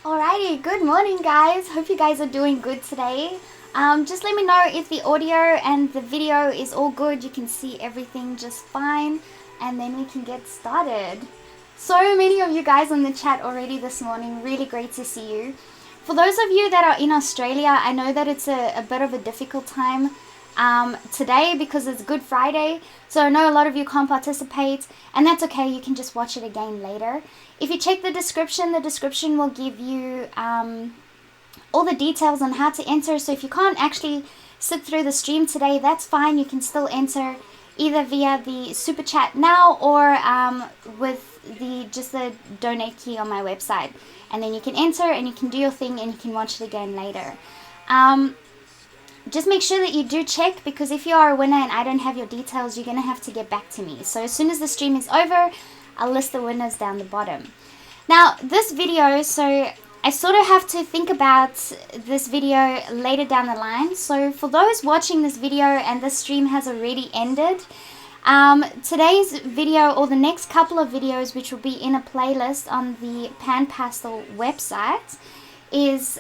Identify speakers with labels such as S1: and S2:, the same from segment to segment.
S1: Alrighty, good morning guys. Hope you guys are doing good today. Just let me know if the audio and the video is all good. You can see everything just fine, and then we can get started. So many of you guys on the chat already this morning. Really great to see you. For those of you that are in Australia, I know that it's a bit of a difficult time today because it's Good Friday, so I know a lot of you can't participate, and that's okay. You can just watch it again later. If you check the description will give you all the details on how to enter. So if you can't actually sit through the stream today, that's fine. You can still enter either via the super chat now or with the donate key on my website, and then you can enter and you can do your thing and you can watch it again later. Just make sure that you do check, because if you are a winner and I don't have your details, you're going to have to get back to me. So as soon as the stream is over, I'll list the winners down the bottom. Now, this video, so I sort of have to think about this video later down the line. So for those watching this video and this stream has already ended, today's video, or the next couple of videos, which will be in a playlist on the PanPastel website, is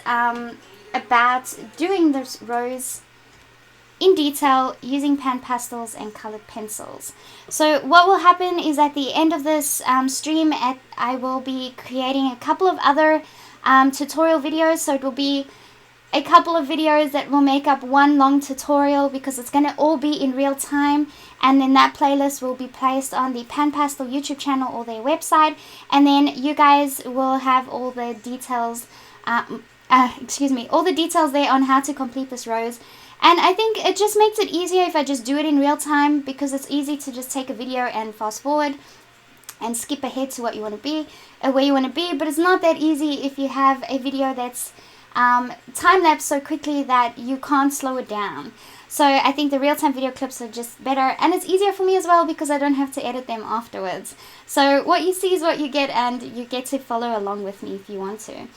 S1: about doing this rose in detail using pan pastels and colored pencils. So what will happen is at the end of this stream, I will be creating a couple of other tutorial videos. So it will be a couple of videos that will make up one long tutorial, because it's going to all be in real time, and then that playlist will be placed on the PanPastel YouTube channel or their website, and then you guys will have all the details all the details there on how to complete this rose. And I think it just makes it easier if I just do it in real time, because it's easy to just take a video and fast forward and skip ahead to what you want to be, where you want to be. But it's not that easy if you have a video that's time-lapse so quickly that you can't slow it down. So I think the real-time video clips are just better, and it's easier for me as well because I don't have to edit them afterwards. So what you see is what you get, and you get to follow along with me if you want to.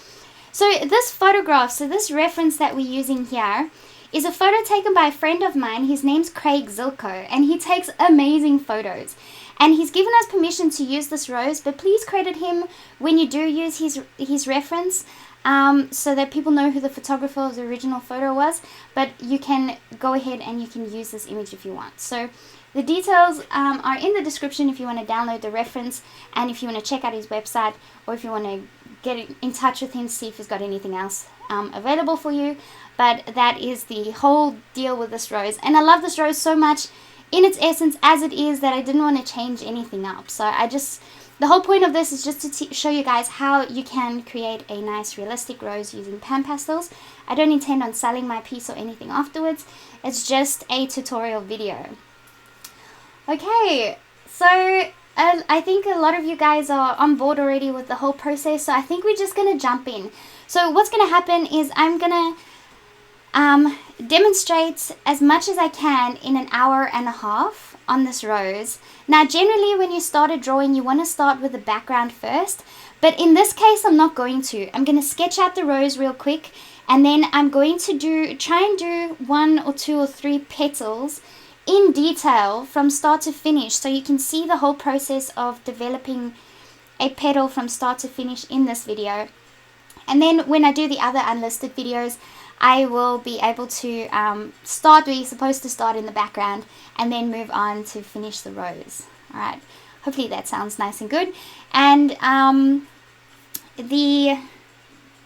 S1: So this photograph, so this reference that we're using here, is a photo taken by a friend of mine. His name's Craig Zilko, and he takes amazing photos. And he's given us permission to use this rose, but please credit him when you do use his reference, so that people know who the photographer of the original photo was. But you can go ahead and you can use this image if you want. So the details are in the description if you want to download the reference, and if you want to check out his website, or if you want to get in touch with him, see if he's got anything else available for you. But that is the whole deal with this rose. And I love this rose so much in its essence as it is, that I didn't want to change anything up. So the whole point of this is just to show you guys how you can create a nice realistic rose using pan pastels. I don't intend on selling my piece or anything afterwards. It's just a tutorial video. Okay, so I think a lot of you guys are on board already with the whole process, so I think we're just going to jump in. So what's going to happen is I'm going to demonstrate as much as I can in an hour and a half on this rose. Now generally when you start a drawing, you want to start with the background first, but in this case I'm not going to. I'm going to sketch out the rose real quick, and then I'm going to try and do 1 or 2 or 3 petals in detail from start to finish, so you can see the whole process of developing a petal from start to finish in this video. And then when I do the other unlisted videos, I will be able to start where you're supposed to start in the background, and then move on to finish the rose. Alright, hopefully that sounds nice and good. And the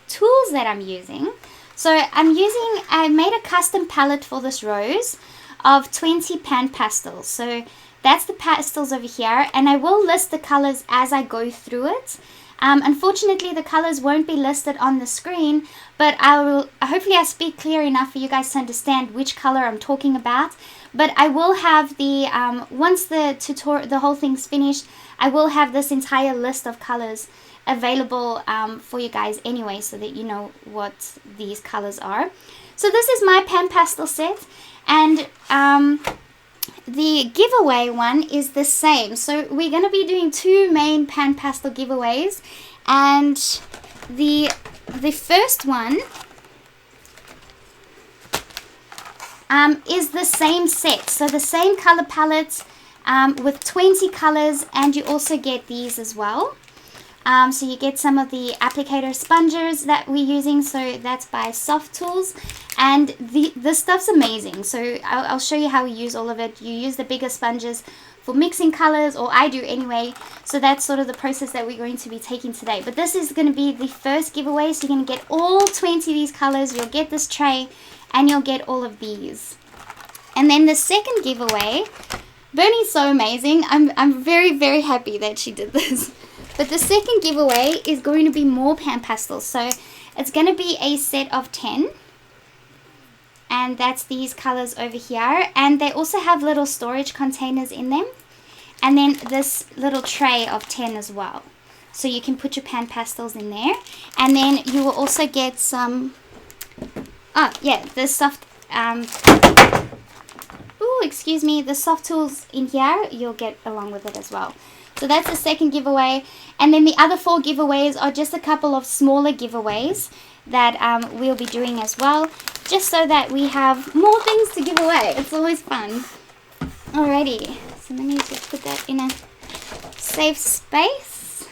S1: tools that I'm using, so I made a custom palette for this rose of 20 pan pastels. So that's the pastels over here, and I will list the colors as I go through it. Unfortunately, the colors won't be listed on the screen, but hopefully I speak clear enough for you guys to understand which color I'm talking about. But I will have once the whole thing's finished, I will have this entire list of colors available for you guys anyway, so that you know what these colors are. So this is my PanPastel set, and the giveaway one is the same. So we're going to be doing 2 main PanPastel giveaways, and the first one is the same set. So the same color palette with 20 colors, and you also get these as well. So you get some of the applicator spongers that we're using. So that's by Soft Tools. And this stuff's amazing. So I'll show you how we use all of it. You use the bigger sponges for mixing colors, or I do anyway. So that's sort of the process that we're going to be taking today. But this is going to be the first giveaway. So you're going to get all 20 of these colors. You'll get this tray and you'll get all of these. And then the second giveaway, Bernie's so amazing. I'm very, very happy that she did this. But the second giveaway is going to be more PanPastels. So it's going to be a set of 10. And that's these colors over here. And they also have little storage containers in them. And then this little tray of 10 as well. So you can put your PanPastels in there. And then you will also get some, the soft, the Soft Tools in here, you'll get along with it as well. So that's the second giveaway. And then the other 4 giveaways are just a couple of smaller giveaways that we'll be doing as well, just so that we have more things to give away. It's always fun. Alrighty, so let me just put that in a safe space.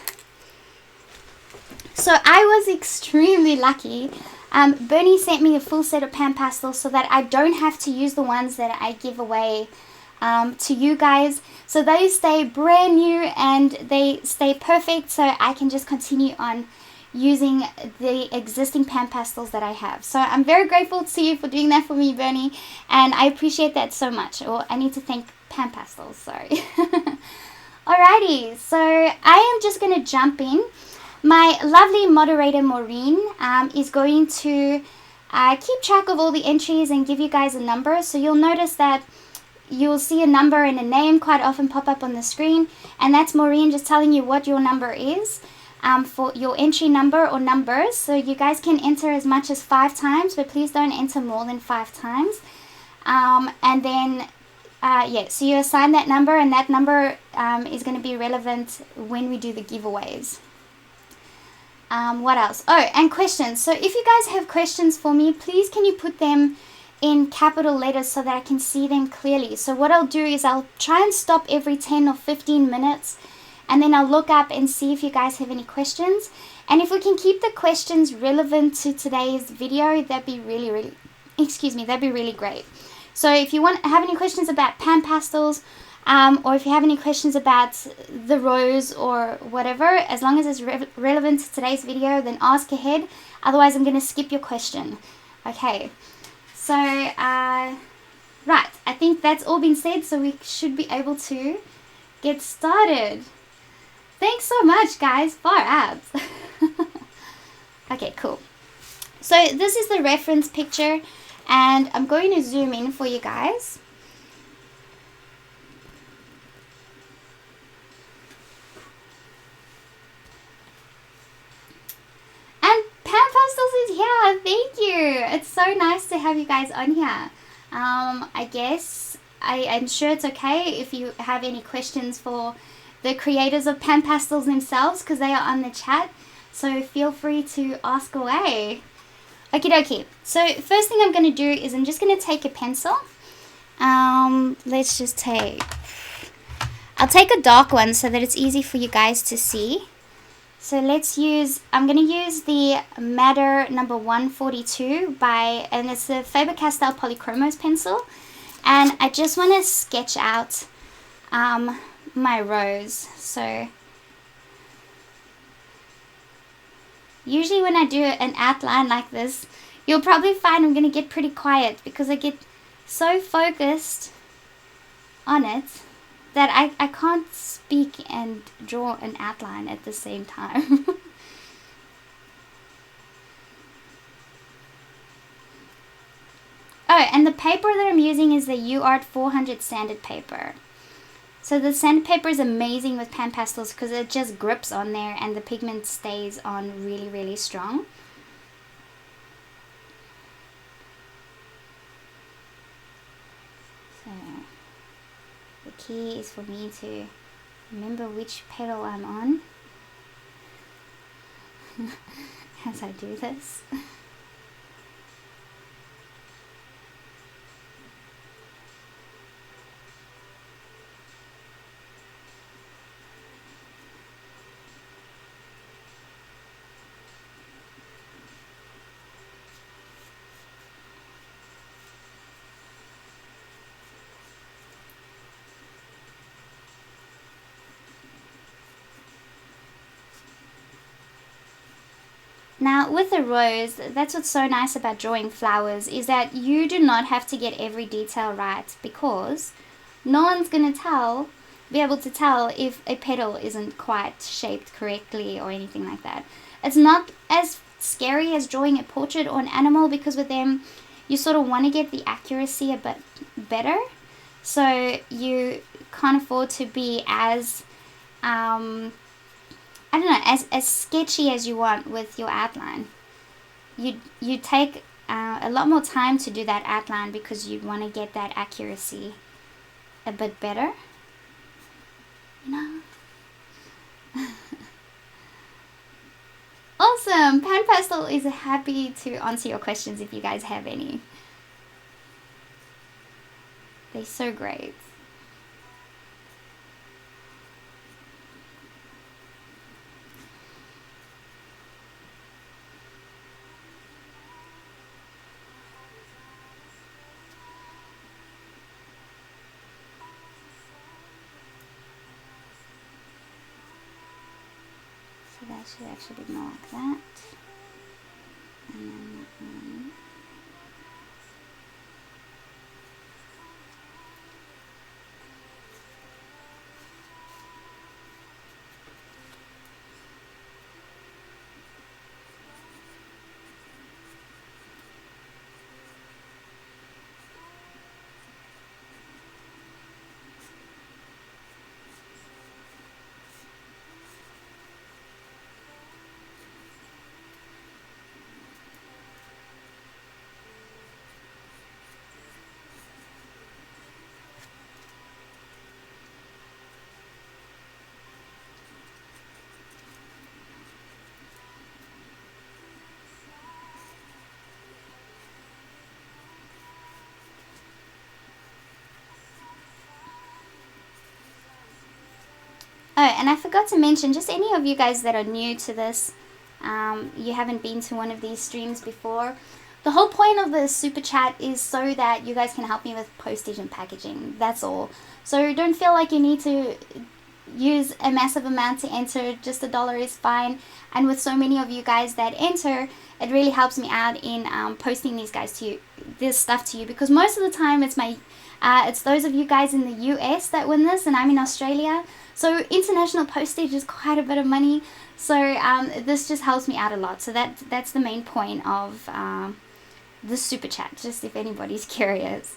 S1: So I was extremely lucky. Bernie sent me a full set of PanPastels so that I don't have to use the ones that I give away to you guys. So they stay brand new and they stay perfect, so I can just continue on using the existing PanPastels that I have. So I'm very grateful to you for doing that for me, Bernie, and I appreciate that so much. Or I need to thank PanPastels, sorry. Alrighty, so I am just going to jump in. My lovely moderator, Maureen, is going to keep track of all the entries and give you guys a number. So you'll notice that you'll see a number and a name quite often pop up on the screen, and that's Maureen just telling you what your number is. For your entry number or numbers. So you guys can enter as much as 5 times, but please don't enter more than 5 times. And then, so you assign that number, and that number is going to be relevant when we do the giveaways. What else? Oh, and questions. So if you guys have questions for me, please can you put them in capital letters so that I can see them clearly. So what I'll do is I'll try and stop every 10 or 15 minutes, and then I'll look up and see if you guys have any questions. And if we can keep the questions relevant to today's video, that'd be really, that'd be really great. So if you have any questions about PanPastels, or if you have any questions about the rose or whatever, as long as it's relevant to today's video, then ask ahead. Otherwise, I'm going to skip your question. Okay. So, right. I think that's all been said, so we should be able to get started. Thanks so much, guys. Far out. Okay, cool. So this is the reference picture, and I'm going to zoom in for you guys. And PanPastels is here. Thank you. It's so nice to have you guys on here. I guess I'm sure it's okay if you have any questions for the creators of PanPastels themselves, because they are on the chat, so feel free to ask away. Okie dokie. So first thing I'm going to do is I'm just going to take a pencil. Let's just take, I'll take a dark one so that it's easy for you guys to see. So I'm going to use the Matter number 142 and it's the Faber-Castell Polychromos pencil, and I just want to sketch out my rose. So usually when I do an outline like this, you'll probably find I'm going to get pretty quiet because I get so focused on it that I can't speak and draw an outline at the same time. Oh, and the paper that I'm using is the UArt 400 sanded paper. So the sandpaper is amazing with PanPastels because it just grips on there and the pigment stays on really, really strong. So the key is for me to remember which petal I'm on as I do this. Now with the rose, that's what's so nice about drawing flowers, is that you do not have to get every detail right, because no one's going to be able to tell if a petal isn't quite shaped correctly or anything like that. It's not as scary as drawing a portrait or an animal, because with them you sort of want to get the accuracy a bit better, so you can't afford to be as I don't know, as sketchy as you want with your outline. You take a lot more time to do that outline, because you want to get that accuracy a bit better, you know. Awesome! PanPastel is happy to answer your questions if you guys have any. They're so great. So that should actually be more like that. And then that one. Oh, and I forgot to mention, just any of you guys that are new to this, you haven't been to one of these streams before, the whole point of the super chat is so that you guys can help me with postage and packaging. That's all. So don't feel like you need to use a massive amount to enter. Just $1 is fine. And with so many of you guys that enter, it really helps me out in posting this stuff to you, because most of the time it's those of you guys in the US that win this, and I'm in Australia. So international postage is quite a bit of money. So this just helps me out a lot. So that's the main point of the super chat, just if anybody's curious.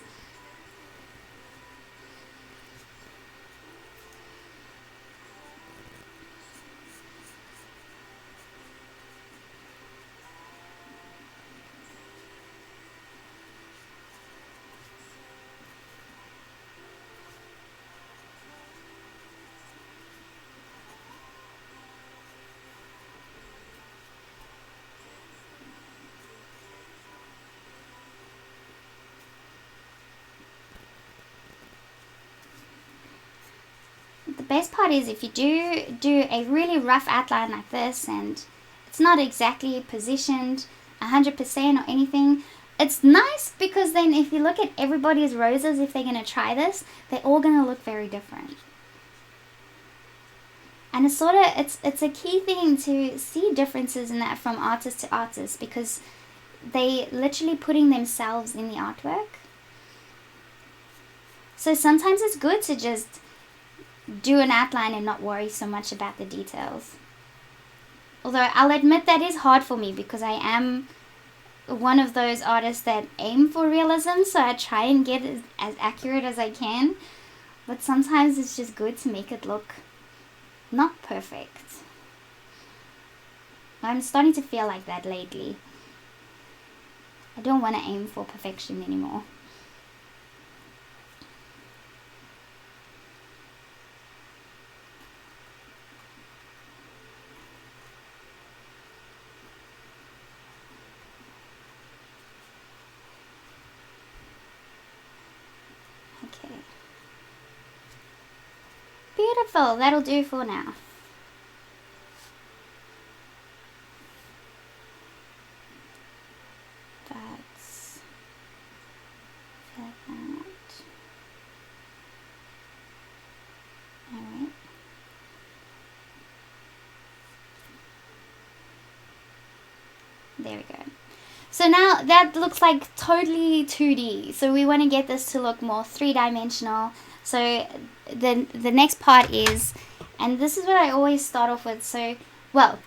S1: The best part is if you do a really rough outline like this, and it's not exactly positioned 100% or anything, it's nice, because then if you look at everybody's roses, if they're going to try this, they're all going to look very different. And it's a key thing to see differences in that from artist to artist, because they literally putting themselves in the artwork. So sometimes it's good to just do an outline and not worry so much about the details. Although I'll admit that is hard for me, because I am one of those artists that aim for realism, so I try and get as accurate as I can. But sometimes it's just good to make it look not perfect. I'm starting to feel like that lately. I don't want to aim for perfection anymore. Okay. Beautiful, that'll do for now. That's that. Alright. There we go. So now that looks like totally 2D. So we want to get this to look more three-dimensional. So the next part is, and this is what I always start off with. So, well,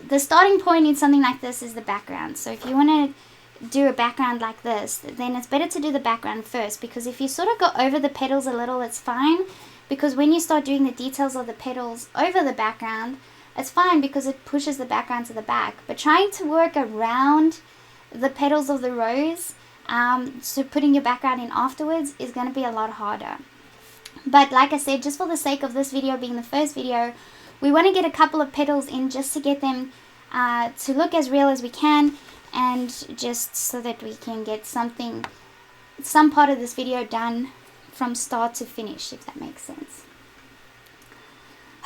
S1: the starting point in something like this is the background. So if you want to do a background like this, then it's better to do the background first, because if you sort of go over the petals a little, it's fine, because when you start doing the details of the petals over the background, it's fine because it pushes the background to the back. But trying to work around the petals of the rose, so putting your background in afterwards, is going to be a lot harder. But like I said, just for the sake of this video being the first video, we want to get a couple of petals in just to get them to look as real as we can, and just so that we can get some part of this video done from start to finish, if that makes sense.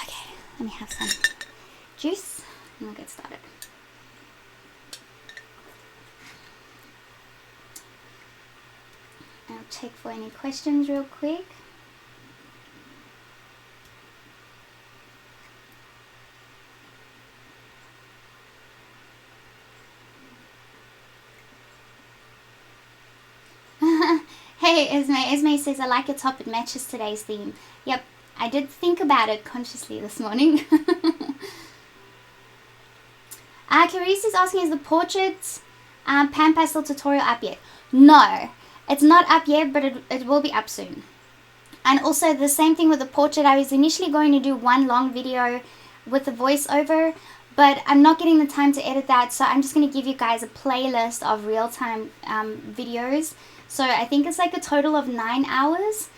S1: Okay, let me have some juice and we'll get started. I'll check for any questions real quick. Hey, Esme says, I like your top, it matches today's theme. Yep, I did think about it consciously this morning. Clarice is asking, is the portrait PanPastel tutorial up yet? No, it's not up yet, but it will be up soon. And also the same thing with the portrait. I was initially going to do one long video with the voiceover, but I'm not getting the time to edit that, so I'm just going to give you guys a playlist of real-time videos. So I think it's like a total of 9 hours,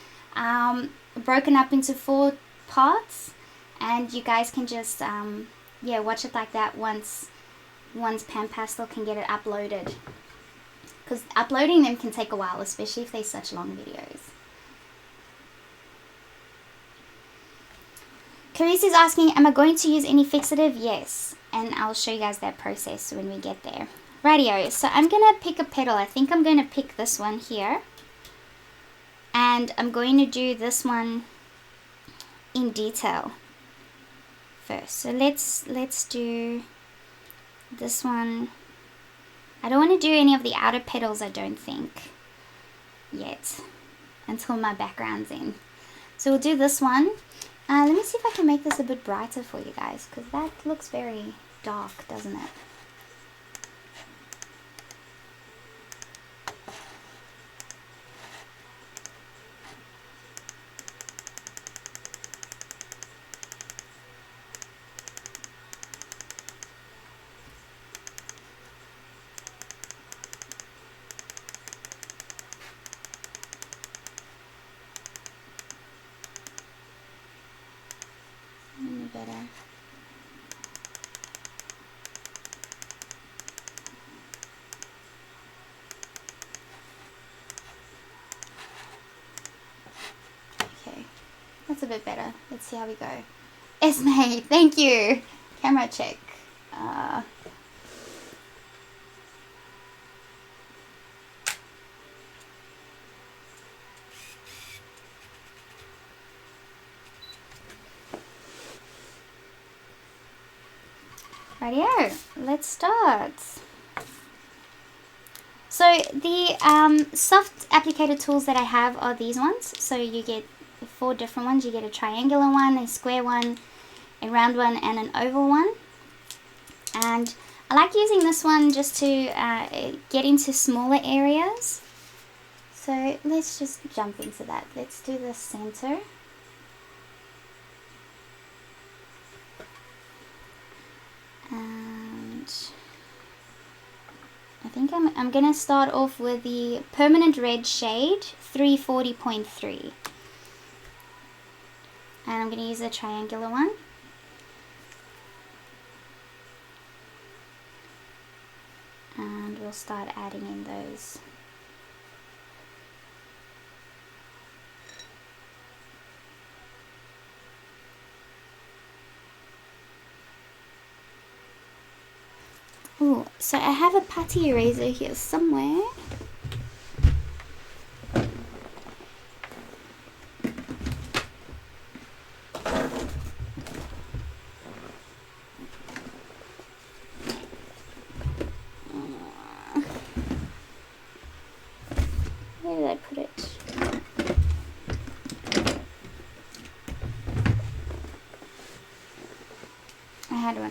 S1: broken up into 4 parts, and you guys can just yeah, watch it like that once PanPastel can get it uploaded, because uploading them can take a while, especially if they're such long videos. Clarice is asking, am I going to use any fixative? Yes, and I'll show you guys that process when we get there. Radio, so I'm going to pick a petal. I think I'm going to pick this one here. And I'm going to do this one in detail first. So let's do this one. I don't want to do any of the outer petals, I don't think, yet, until my background's in. So we'll do this one. Let me see if I can make this a bit brighter for you guys, because that looks very dark, doesn't it? Better. Okay, that's a bit better. Let's see how we go. Esme, thank you. Camera check. Rightio, let's start. So the soft applicator tools that I have are these ones. So you get 4 different ones. You get a triangular one, a square one, a round one, and an oval one. And I like using this one just to get into smaller areas. So let's just jump into that. Let's do the center. And I think I'm going to start off with the permanent red shade 340.3, and I'm going to use a triangular one. And we'll start adding in those. Ooh, so I have a putty eraser here somewhere.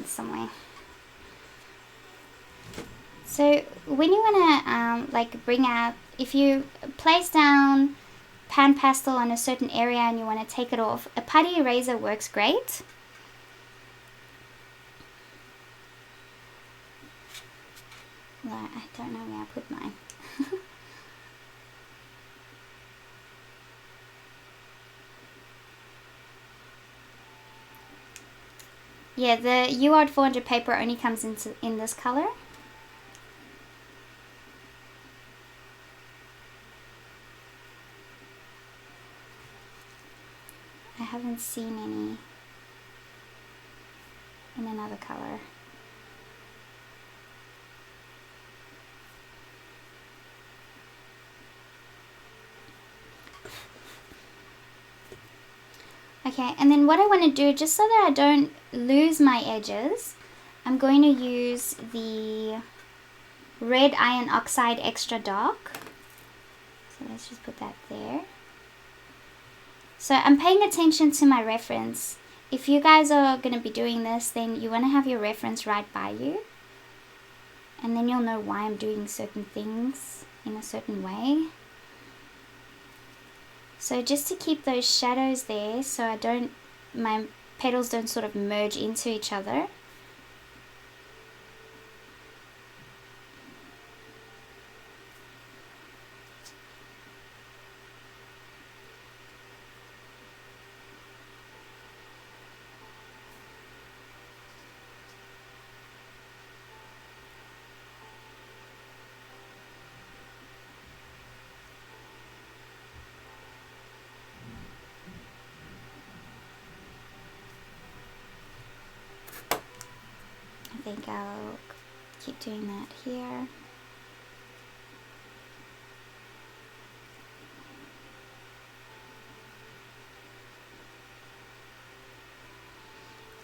S1: around somewhere. So when you want to like bring out, if you place down PanPastel on a certain area and you want to take it off, a putty eraser works great. Well, I don't know where I put mine. Yeah, the UART 400 paper only comes in this color. I haven't seen any in another color. Okay, and then what I want to do, just so that I don't lose my edges, I'm going to use the red iron oxide extra dark. So let's just put that there. So I'm paying attention to my reference. If you guys are going to be doing this, then you want to have your reference right by you. And then you'll know why I'm doing certain things in a certain way. So just to keep those shadows there, so my petals don't sort of merge into each other. I think I'll keep doing that here.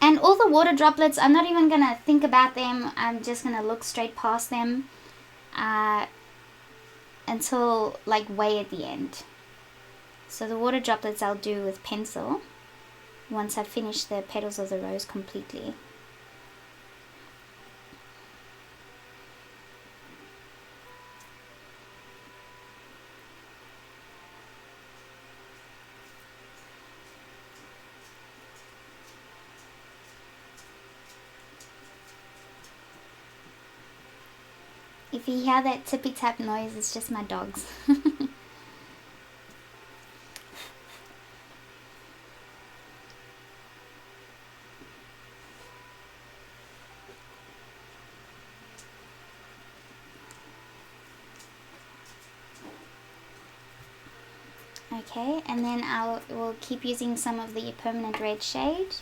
S1: And all the water droplets, I'm not even going to think about them. I'm just going to look straight past them until like way at the end. So the water droplets I'll do with pencil once I've finished the petals of the rose completely. If you hear that tippy tap noise, it's just my dogs. Okay, and then we'll keep using some of the permanent red shade.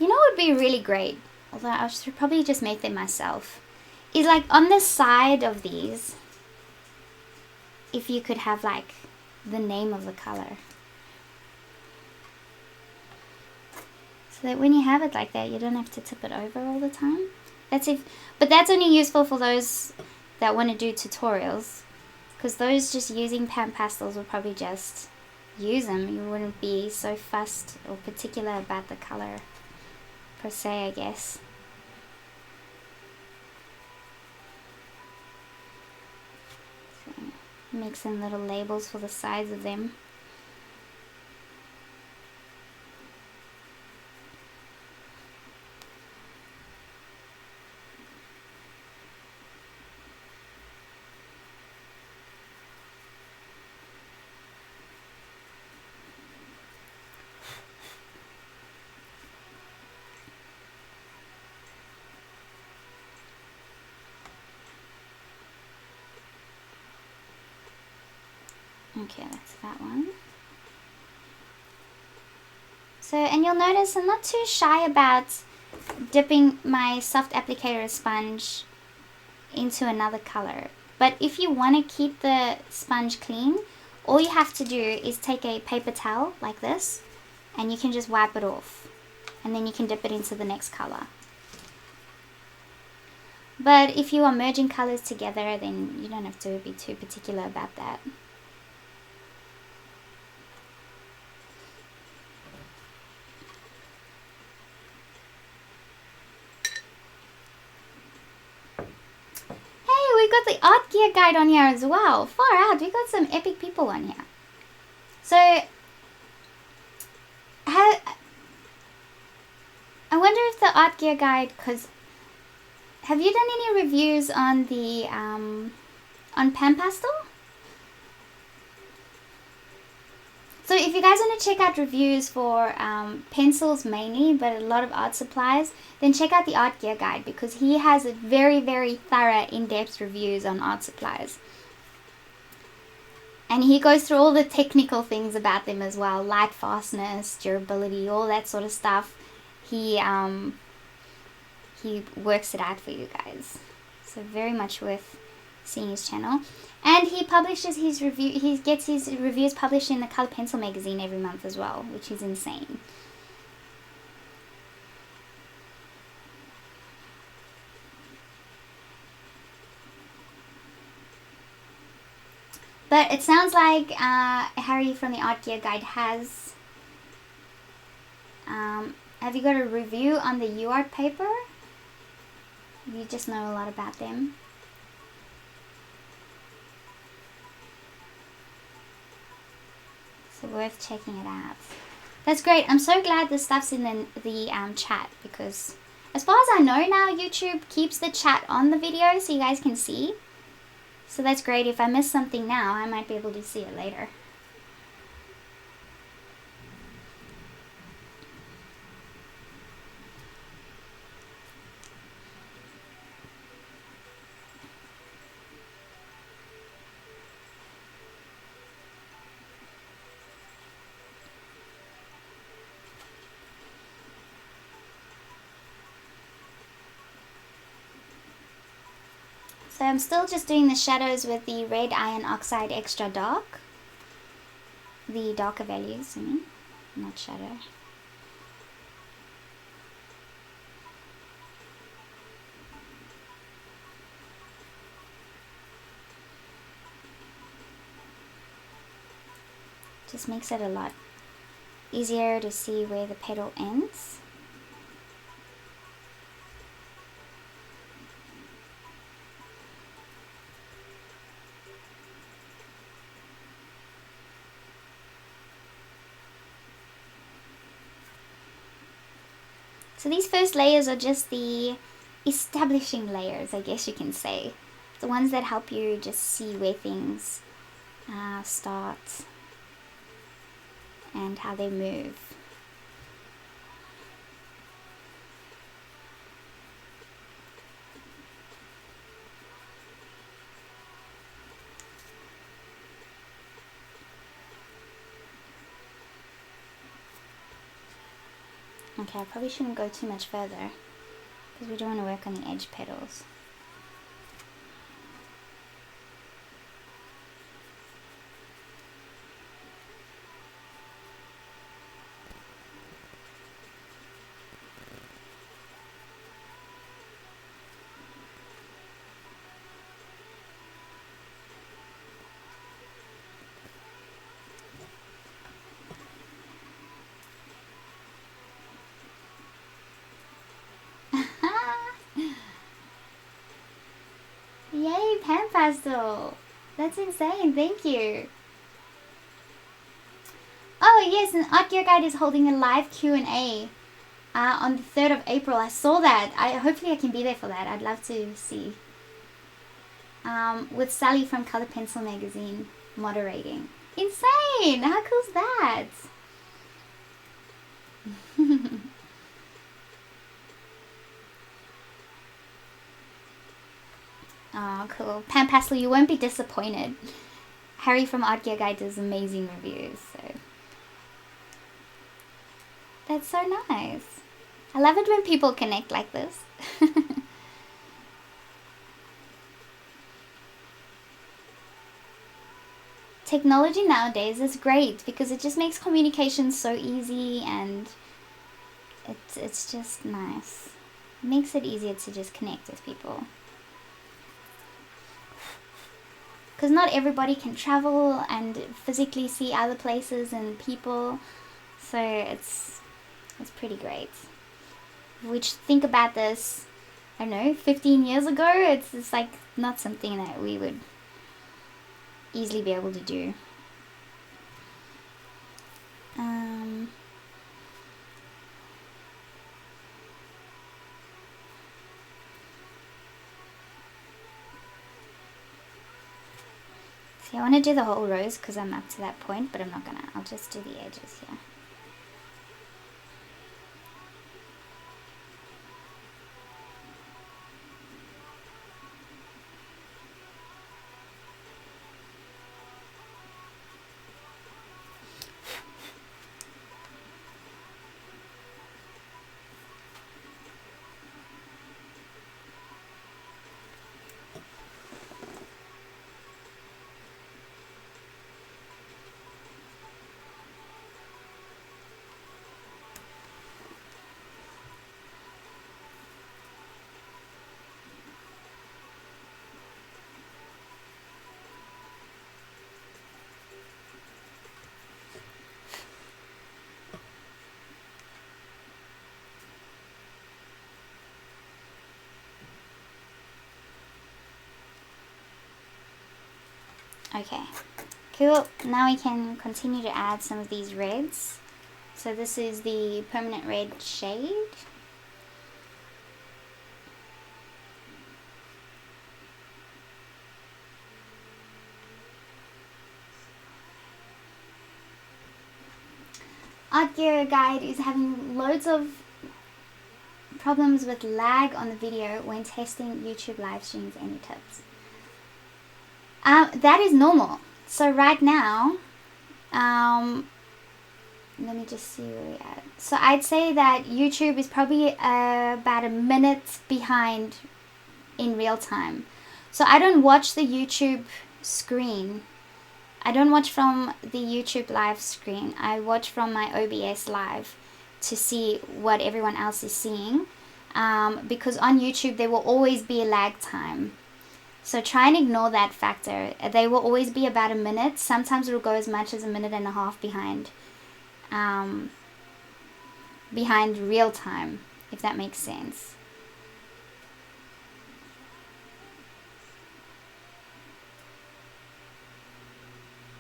S1: You know what would be really great, although I should probably just make them myself, is like on the side of these, if you could have like the name of the color. So that when you have it like that, you don't have to tip it over all the time. But that's only useful for those that want to do tutorials. Because those just using PanPastels will probably just use them. You wouldn't be so fussed or particular about the color per se, I guess. So make some little labels for the sides of them. Okay, that's that one. So, and you'll notice I'm not too shy about dipping my soft applicator sponge into another color. But if you want to keep the sponge clean, all you have to do is take a paper towel like this, and you can just wipe it off. And then you can dip it into the next color. But if you are merging colors together, then you don't have to be too particular about that. got the art gear guide on here as well. Far out, we got some epic people on here. So, I wonder if the art gear guide, because have you done any reviews on the on PanPastel? So if you guys want to check out reviews for pencils mainly, but a lot of art supplies, then check out the art gear guide, because he has a very, very thorough, in-depth reviews on art supplies. And he goes through all the technical things about them as well, light fastness, durability, all that sort of stuff. He works it out for you guys. So very much worth seeing his channel. And he publishes his review. He gets his reviews published in the Color Pencil magazine every month as well, which is insane. But it sounds like Harry from the Art Gear Guide has. Have you got a review on the UArt paper? You just know a lot about them. So worth checking it out. That's great. I'm so glad this stuff's in the chat, because as far as I know now, YouTube keeps the chat on the video so you guys can see. So that's great. If I miss something now, I might be able to see it later. So I'm still just doing the shadows with the red iron oxide extra dark. The darker values, I mean, not shadow. Just makes it a lot easier to see where the petal ends. So these first layers are just the establishing layers, I guess you can say. The ones that help you just see where things start and how they move. Okay, I probably shouldn't go too much further because we don't want to work on the edge petals. Yay, PanPastel! That's insane, thank you! Oh yes, and Art Gear Guide is holding a live Q&A on the 3rd of April. I saw that. Hopefully I can be there for that. I'd love to see. With Sally from Color Pencil magazine moderating. Insane! How cool is that? Oh, cool. PanPastel, you won't be disappointed. Harry from Art Gear Guide does amazing reviews, so that's so nice. I love it when people connect like this. Technology nowadays is great because it just makes communication so easy, and it's just nice. It makes it easier to just connect with people. Because not everybody can travel and physically see other places and people, so it's pretty great. Which, think about this, I don't know, 15 years ago. It's like not something that we would easily be able to do. See, I want to do the whole rose because I'm up to that point, but I'm not gonna. I'll just do the edges here. Okay, cool. Now we can continue to add some of these reds. So this is the permanent red shade. Art Gear Guide is having loads of problems with lag on the video when testing YouTube live streams. Any tips? That is normal. So right now, let me just see where we're at. So I'd say that YouTube is probably about a minute behind in real time. So I don't watch the YouTube screen. I don't watch from the YouTube live screen. I watch from my OBS live to see what everyone else is seeing. Because on YouTube there will always be a lag time. So try and ignore that factor. They will always be about a minute. Sometimes it will go as much as a minute and a half behind. Behind real time, if that makes sense.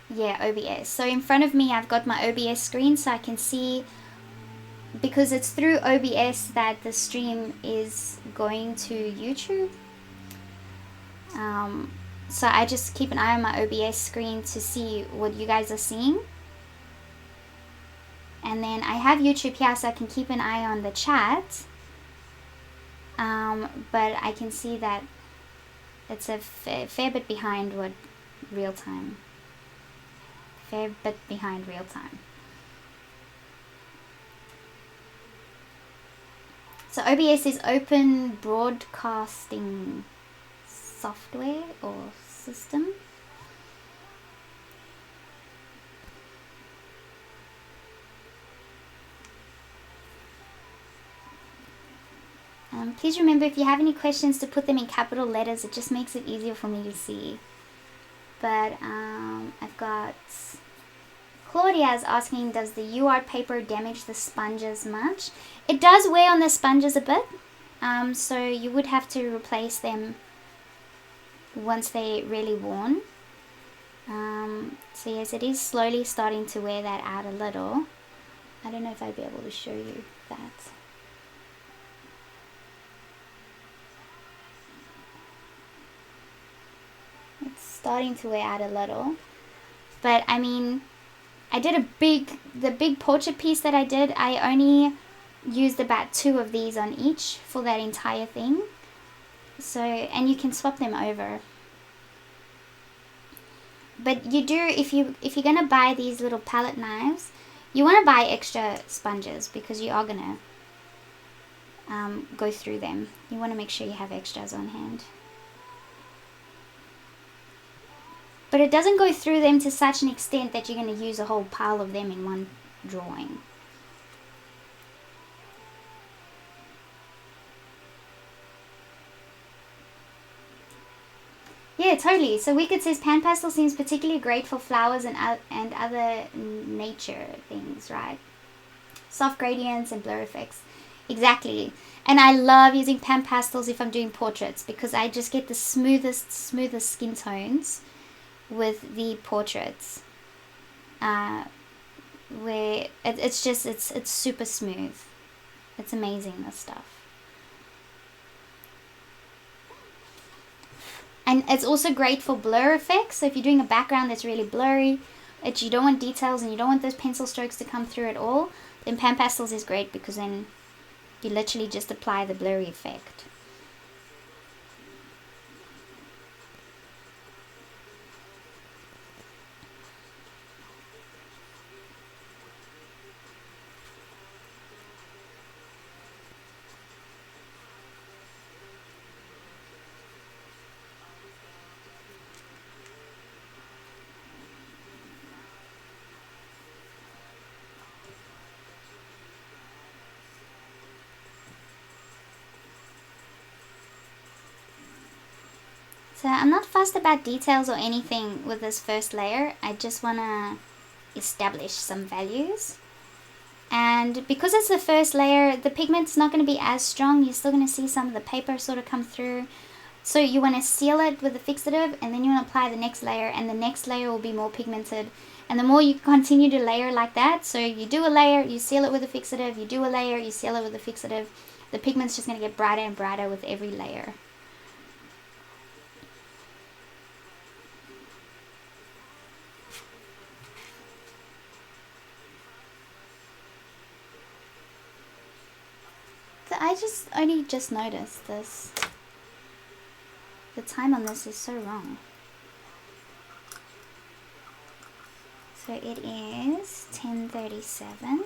S1: Yeah, OBS. So in front of me I've got my OBS screen so I can see, because it's through OBS that the stream is going to YouTube. So I just keep an eye on my OBS screen to see what you guys are seeing. And then I have YouTube here so I can keep an eye on the chat. But I can see that it's a fair bit behind what real time. Fair bit behind real time. So OBS is open broadcasting software or system. Please remember, if you have any questions, to put them in capital letters. It just makes it easier for me to see. But I've got Claudia's asking, does the UArt paper damage the sponges much? It does wear on the sponges a bit, so you would have to replace them once they're really worn. So yes, it is slowly starting to wear that out a little. I don't know if I'd be able to show you that. It's starting to wear out a little, but I mean, I did the big portrait piece that I did, I only used about 2 of these on each for that entire thing. So, and you can swap them over. But you do, if you're gonna buy these little palette knives, you want to buy extra sponges, because you are gonna go through them. You want to make sure you have extras on hand. But it doesn't go through them to such an extent that you're going to use a whole pile of them in one drawing. Yeah, totally. So Wicked says PanPastel seems particularly great for flowers and other nature things, right? Soft gradients and blur effects. Exactly. And I love using PanPastels if I'm doing portraits, because I just get the smoothest skin tones with the portraits. Where it's super smooth. It's amazing, this stuff. And it's also great for blur effects. So if you're doing a background that's really blurry, you don't want details and you don't want those pencil strokes to come through at all, then PanPastels is great, because then you literally just apply the blurry effect. So I'm not fussed about details or anything with this first layer. I just want to establish some values. And because it's the first layer, the pigment's not going to be as strong. You're still going to see some of the paper sort of come through. So you want to seal it with the fixative, and then you want to apply the next layer, and the next layer will be more pigmented. And the more you continue to layer like that, so you do a layer, you seal it with a fixative, you do a layer, you seal it with a fixative, the pigment's just going to get brighter and brighter with every layer. I only just noticed this. The time on this is so wrong. So it is 10:37.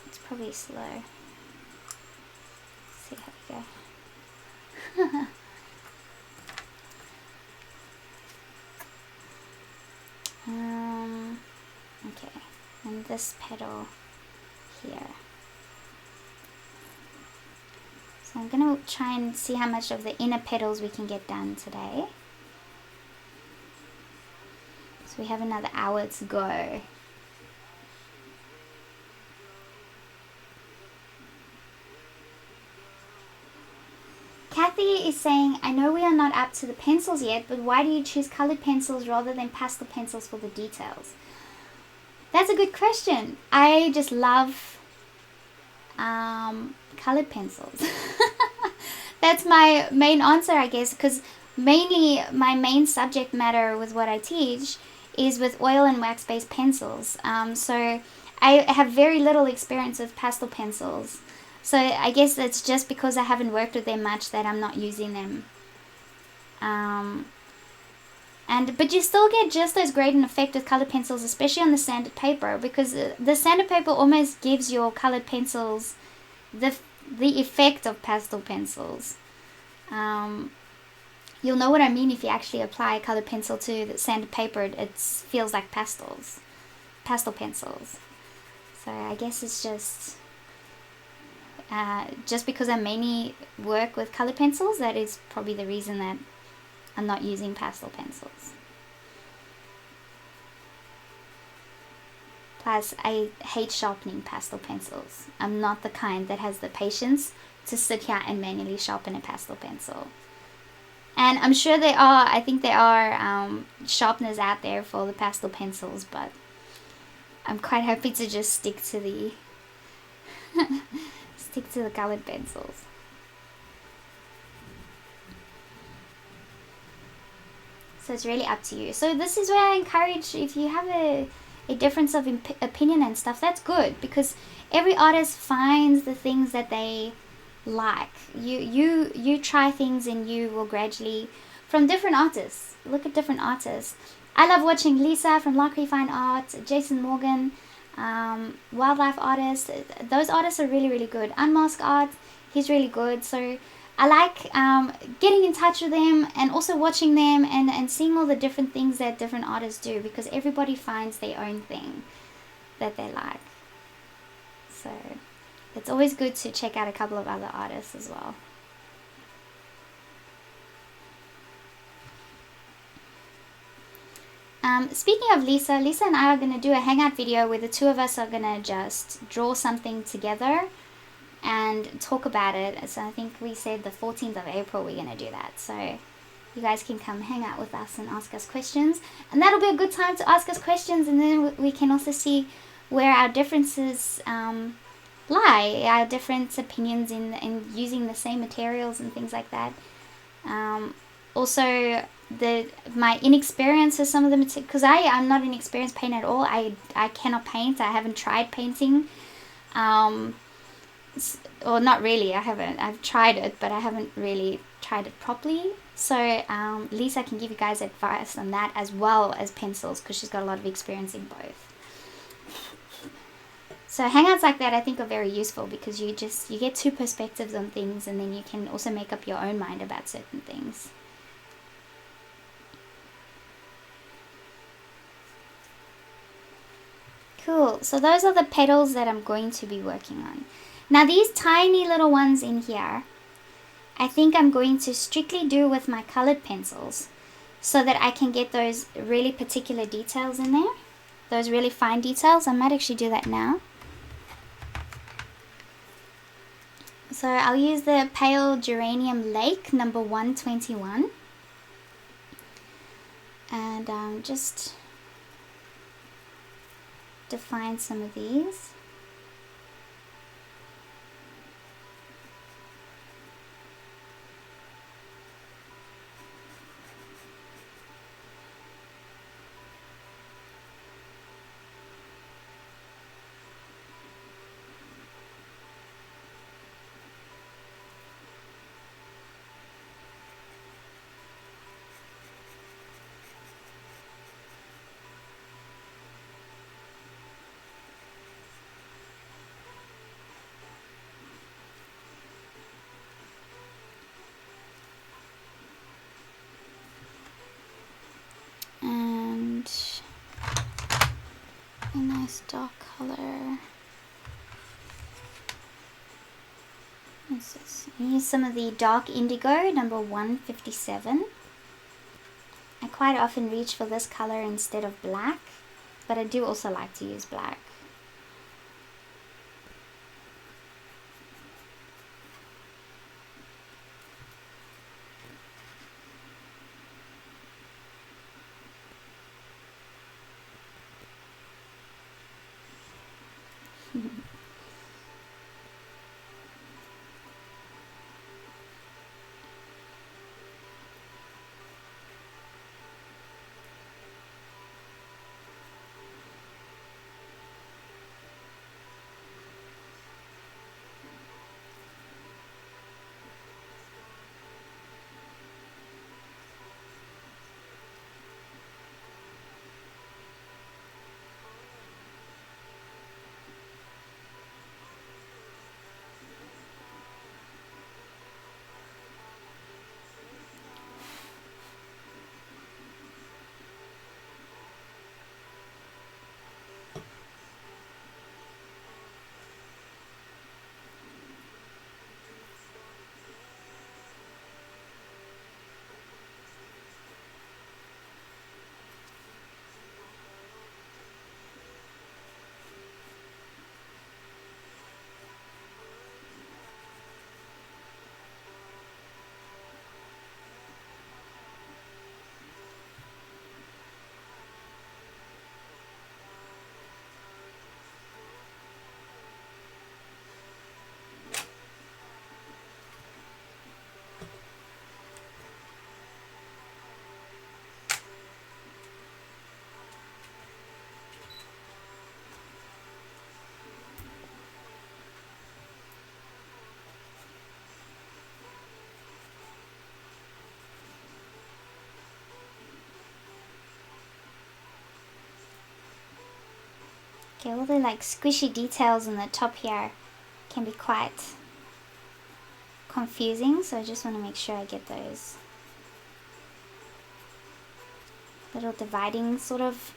S1: It's probably slow. Let's see how we go. Okay. And this petal here. So I'm going to try and see how much of the inner petals we can get done today. So we have another hour to go. Kathy is saying, I know we are not up to the pencils yet, but why do you choose colored pencils rather than pastel pencils for the details? That's a good question. I just love colored pencils. That's my main answer, I guess, because mainly my main subject matter with what I teach is with oil and wax-based pencils. So I have very little experience with pastel pencils. So I guess it's just because I haven't worked with them much that I'm not using them. But you still get just as great an effect with colored pencils, especially on the sanded paper, because the sanded paper almost gives your colored pencils the effect of pastel pencils. You'll know what I mean if you actually apply a colored pencil to the sanded paper. It feels like pastel pencils. So I guess it's just because I mainly work with colored pencils, that is probably the reason that I'm not using pastel pencils. Plus, I hate sharpening pastel pencils. I'm not the kind that has the patience to sit here and manually sharpen a pastel pencil. And I'm sure I think there are sharpeners out there for the pastel pencils, but I'm quite happy to just stick to the colored pencils. So it's really up to you. So this is where I encourage, if you have a difference of opinion and stuff, that's good, because every artist finds the things that they like. You try things and you will gradually, from different artists, look at different artists. I love watching Lisa from Lockery Fine Art, Jason Morgan, wildlife artists. Those artists are really, really good. Unmask Art, he's really good. So I like getting in touch with them and also watching them and seeing all the different things that different artists do, because everybody finds their own thing that they like. So it's always good to check out a couple of other artists as well. speaking of Lisa and I are going to do a hangout video where the two of us are going to just draw something together and talk about it. So I think we said the 14th of April we're going to do that. So you guys can come hang out with us and ask us questions. And that'll be a good time to ask us questions, and then we can also see where our differences lie, our different opinions in using the same materials and things like that. Also, my inexperience with some of the materials, because I'm not an experienced painter at all. I cannot paint. I haven't tried painting. Or not really, I haven't. I've tried it, but I haven't really tried it properly. So Lisa can give you guys advice on that as well as pencils, because she's got a lot of experience in both. So hangouts like that I think are very useful, because you get two perspectives on things, and then you can also make up your own mind about certain things. Cool, so those are the petals that I'm going to be working on. Now these tiny little ones in here, I think I'm going to strictly do with my colored pencils, so that I can get those really particular details in there. Those really fine details. I might actually do that now. So I'll use the Pale Geranium Lake number 121. And just define some of these. And a nice dark color. What's this? Use some of the dark indigo, number 157. I quite often reach for this color instead of black, but I do also like to use black. Okay, all the like squishy details on the top here can be quite confusing, so I just want to make sure I get those little dividing sort of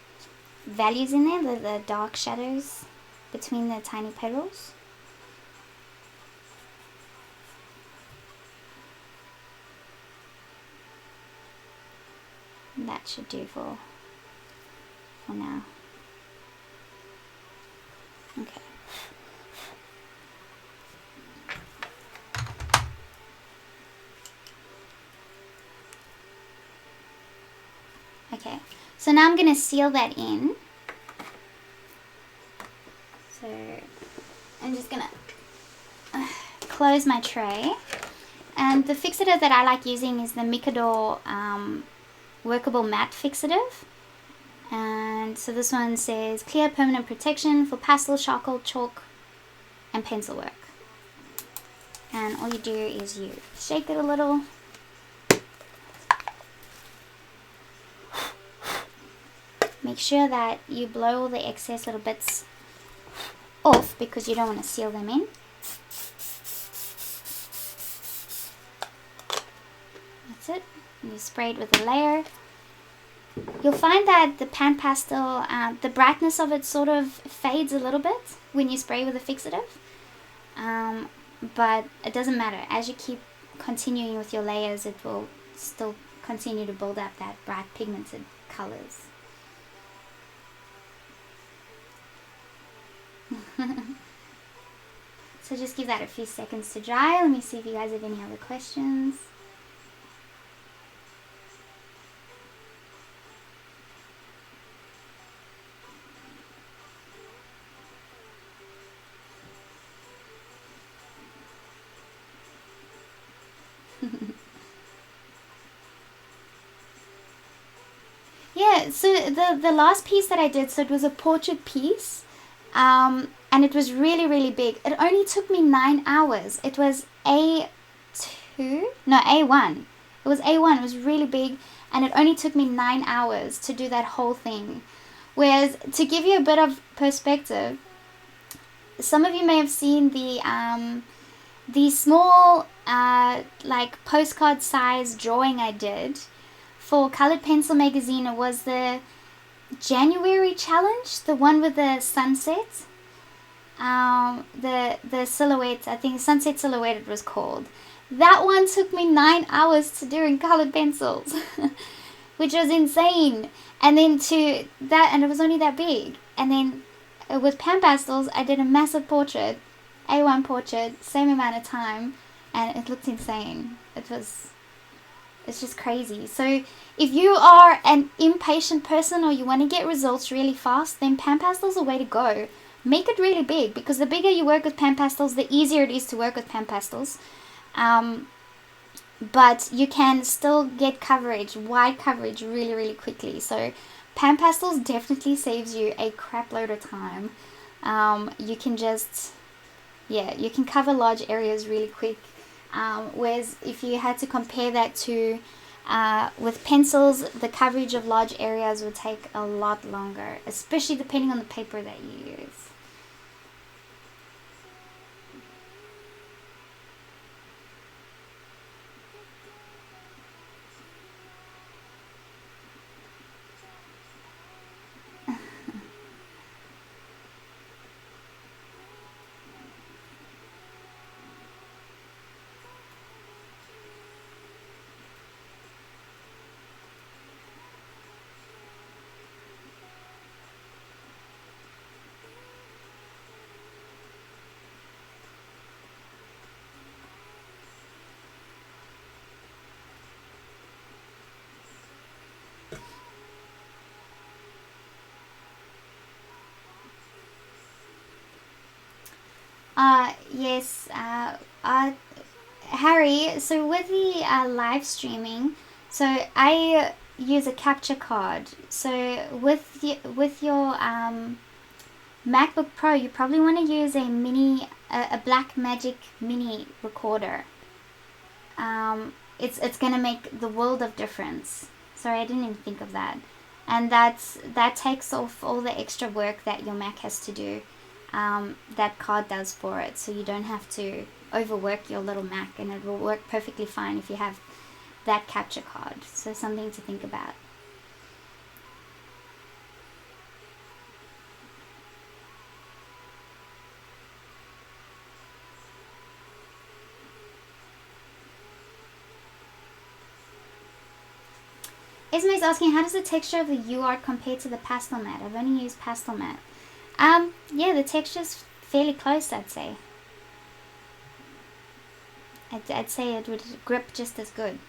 S1: values in there, the dark shadows between the tiny petals. And that should do for for now. Okay. Okay, so now I'm going to seal that in. So I'm just going to close my tray. And the fixative that I like using is the Mikador Workable Matte Fixative. And so this one says clear permanent protection for pastel, charcoal, chalk and pencil work. And all you do is you shake it a little. Make sure that you blow all the excess little bits off because you don't want to seal them in. That's it. And you spray it with a layer. You'll find that the PanPastel, the brightness of it sort of fades a little bit when you spray with a fixative. But it doesn't matter. As you keep continuing with your layers, it will still continue to build up that bright pigmented colors. So just give that a few seconds to dry. Let me see if you guys have any other questions. Yeah, so the last piece that I did, so it was a portrait piece, and it was really, really big. It only took me 9 hours. It was A2? No, A1. It was A1. It was really big, and it only took me 9 hours to do that whole thing. Whereas, to give you a bit of perspective, some of you may have seen the small, like, postcard size drawing I did for Colored Pencil magazine. It was the January challenge, the one with the sunset, the silhouette. I think Sunset Silhouette it was called. That one took me 9 hours to do in colored pencils, which was insane. And then to that, and it was only that big. And then with PanPastels, I did a massive portrait, A1 portrait, same amount of time, and it looked insane. It's just crazy. So if you are an impatient person or you want to get results really fast, then PanPastel's the way to go. Make it really big, because the bigger you work with PanPastels, the easier it is to work with PanPastels. But you can still get coverage, wide coverage, really, really quickly. So PanPastels definitely saves you a crap load of time. You can just, yeah, you can cover large areas really quick. Whereas if you had to compare that to with pencils, the coverage of large areas would take a lot longer, especially depending on the paper that you use. Yes, Harry, so with the live streaming, so I use a capture card. So with your MacBook Pro, you probably want to use a Blackmagic mini recorder. It's gonna make the world of difference. Sorry, I didn't even think of that. And that takes off all the extra work that your Mac has to do. That card does for it, so you don't have to overwork your little Mac, and it will work perfectly fine if you have that capture card. So something to think about. Esme's asking, how does the texture of the UArt compare to the pastel mat? I've only used pastel mat. Yeah, the texture's fairly close, I'd say. I'd say it would grip just as good.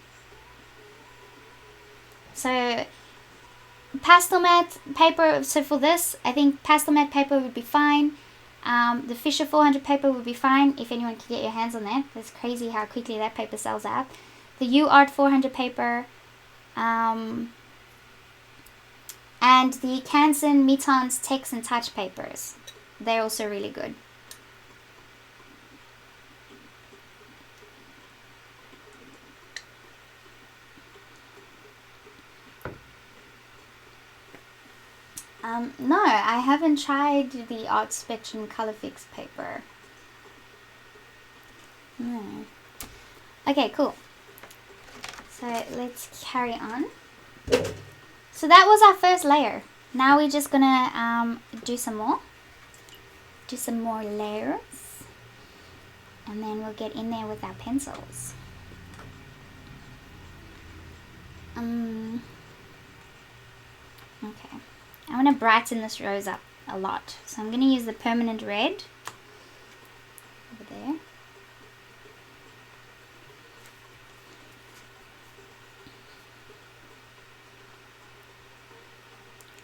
S1: So, pastel mat paper, so for this, I think pastel mat paper would be fine. The Fisher 400 paper would be fine if anyone can get your hands on that. It's crazy how quickly that paper sells out. The UArt 400 paper, and the Canson Meton's Text and Touch papers. They're also really good. No, I haven't tried the Art Spectrum Color Fix paper. No. Okay, cool. So let's carry on. So that was our first layer. Now we're just gonna do some more. Do some more layers. And then we'll get in there with our pencils. Okay. I want to brighten this rose up a lot. So I'm going to use the permanent red over there.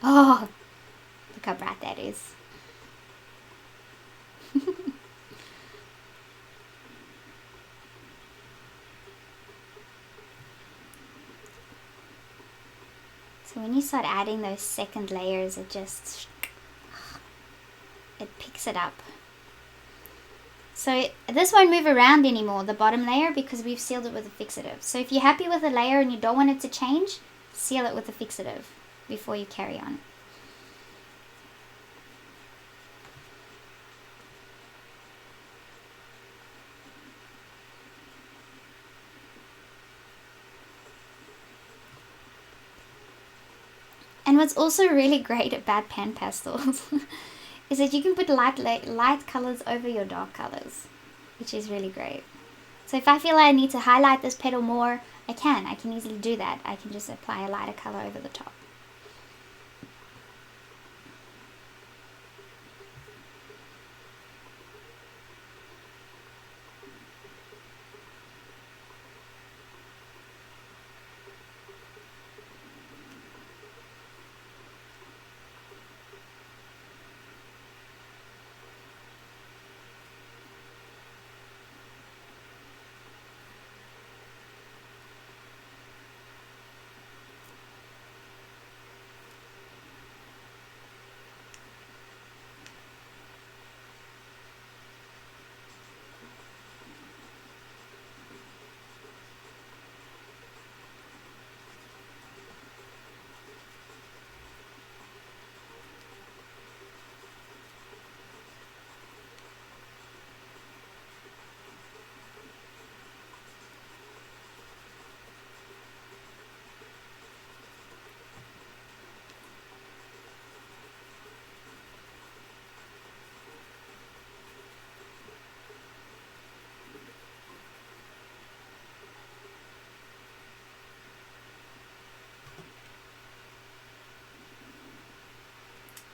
S1: Oh, look how bright that is. So when you start adding those second layers, it picks it up. So this won't move around anymore, the bottom layer, because we've sealed it with a fixative. So if you're happy with a layer and you don't want it to change, seal it with a fixative before you carry on. And what's also really great about PanPastels is that you can put light colors over your dark colors, which is really great. So if I feel I need to highlight this petal more, I can easily do that. I can just apply a lighter color over the top.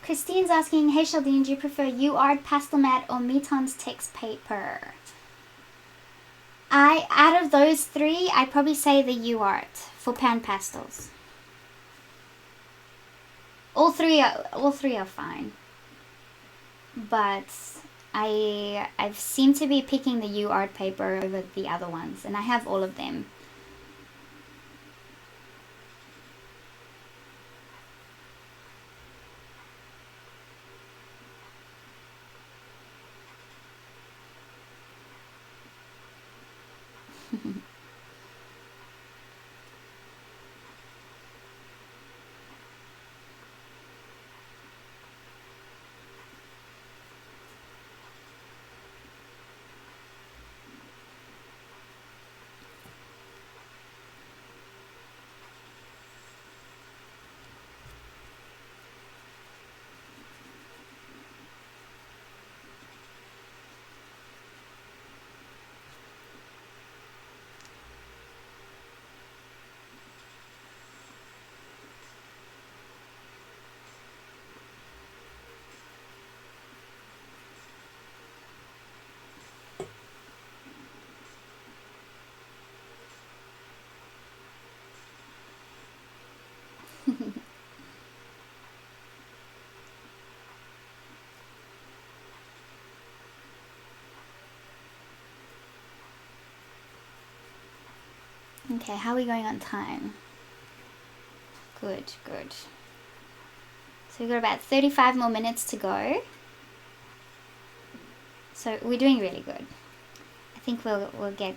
S1: Christine's asking, hey Sheldine, do you prefer UArt, Pastel Mat, or Meton's Text paper? Out of those three, I'd probably say the UArt for PanPastels. All three are fine. But I've seemed to be picking the UArt paper over the other ones, and I have all of them. Okay, how are we going on time? Good, good. So we've got about 35 more minutes to go. So we're doing really good. I think we'll get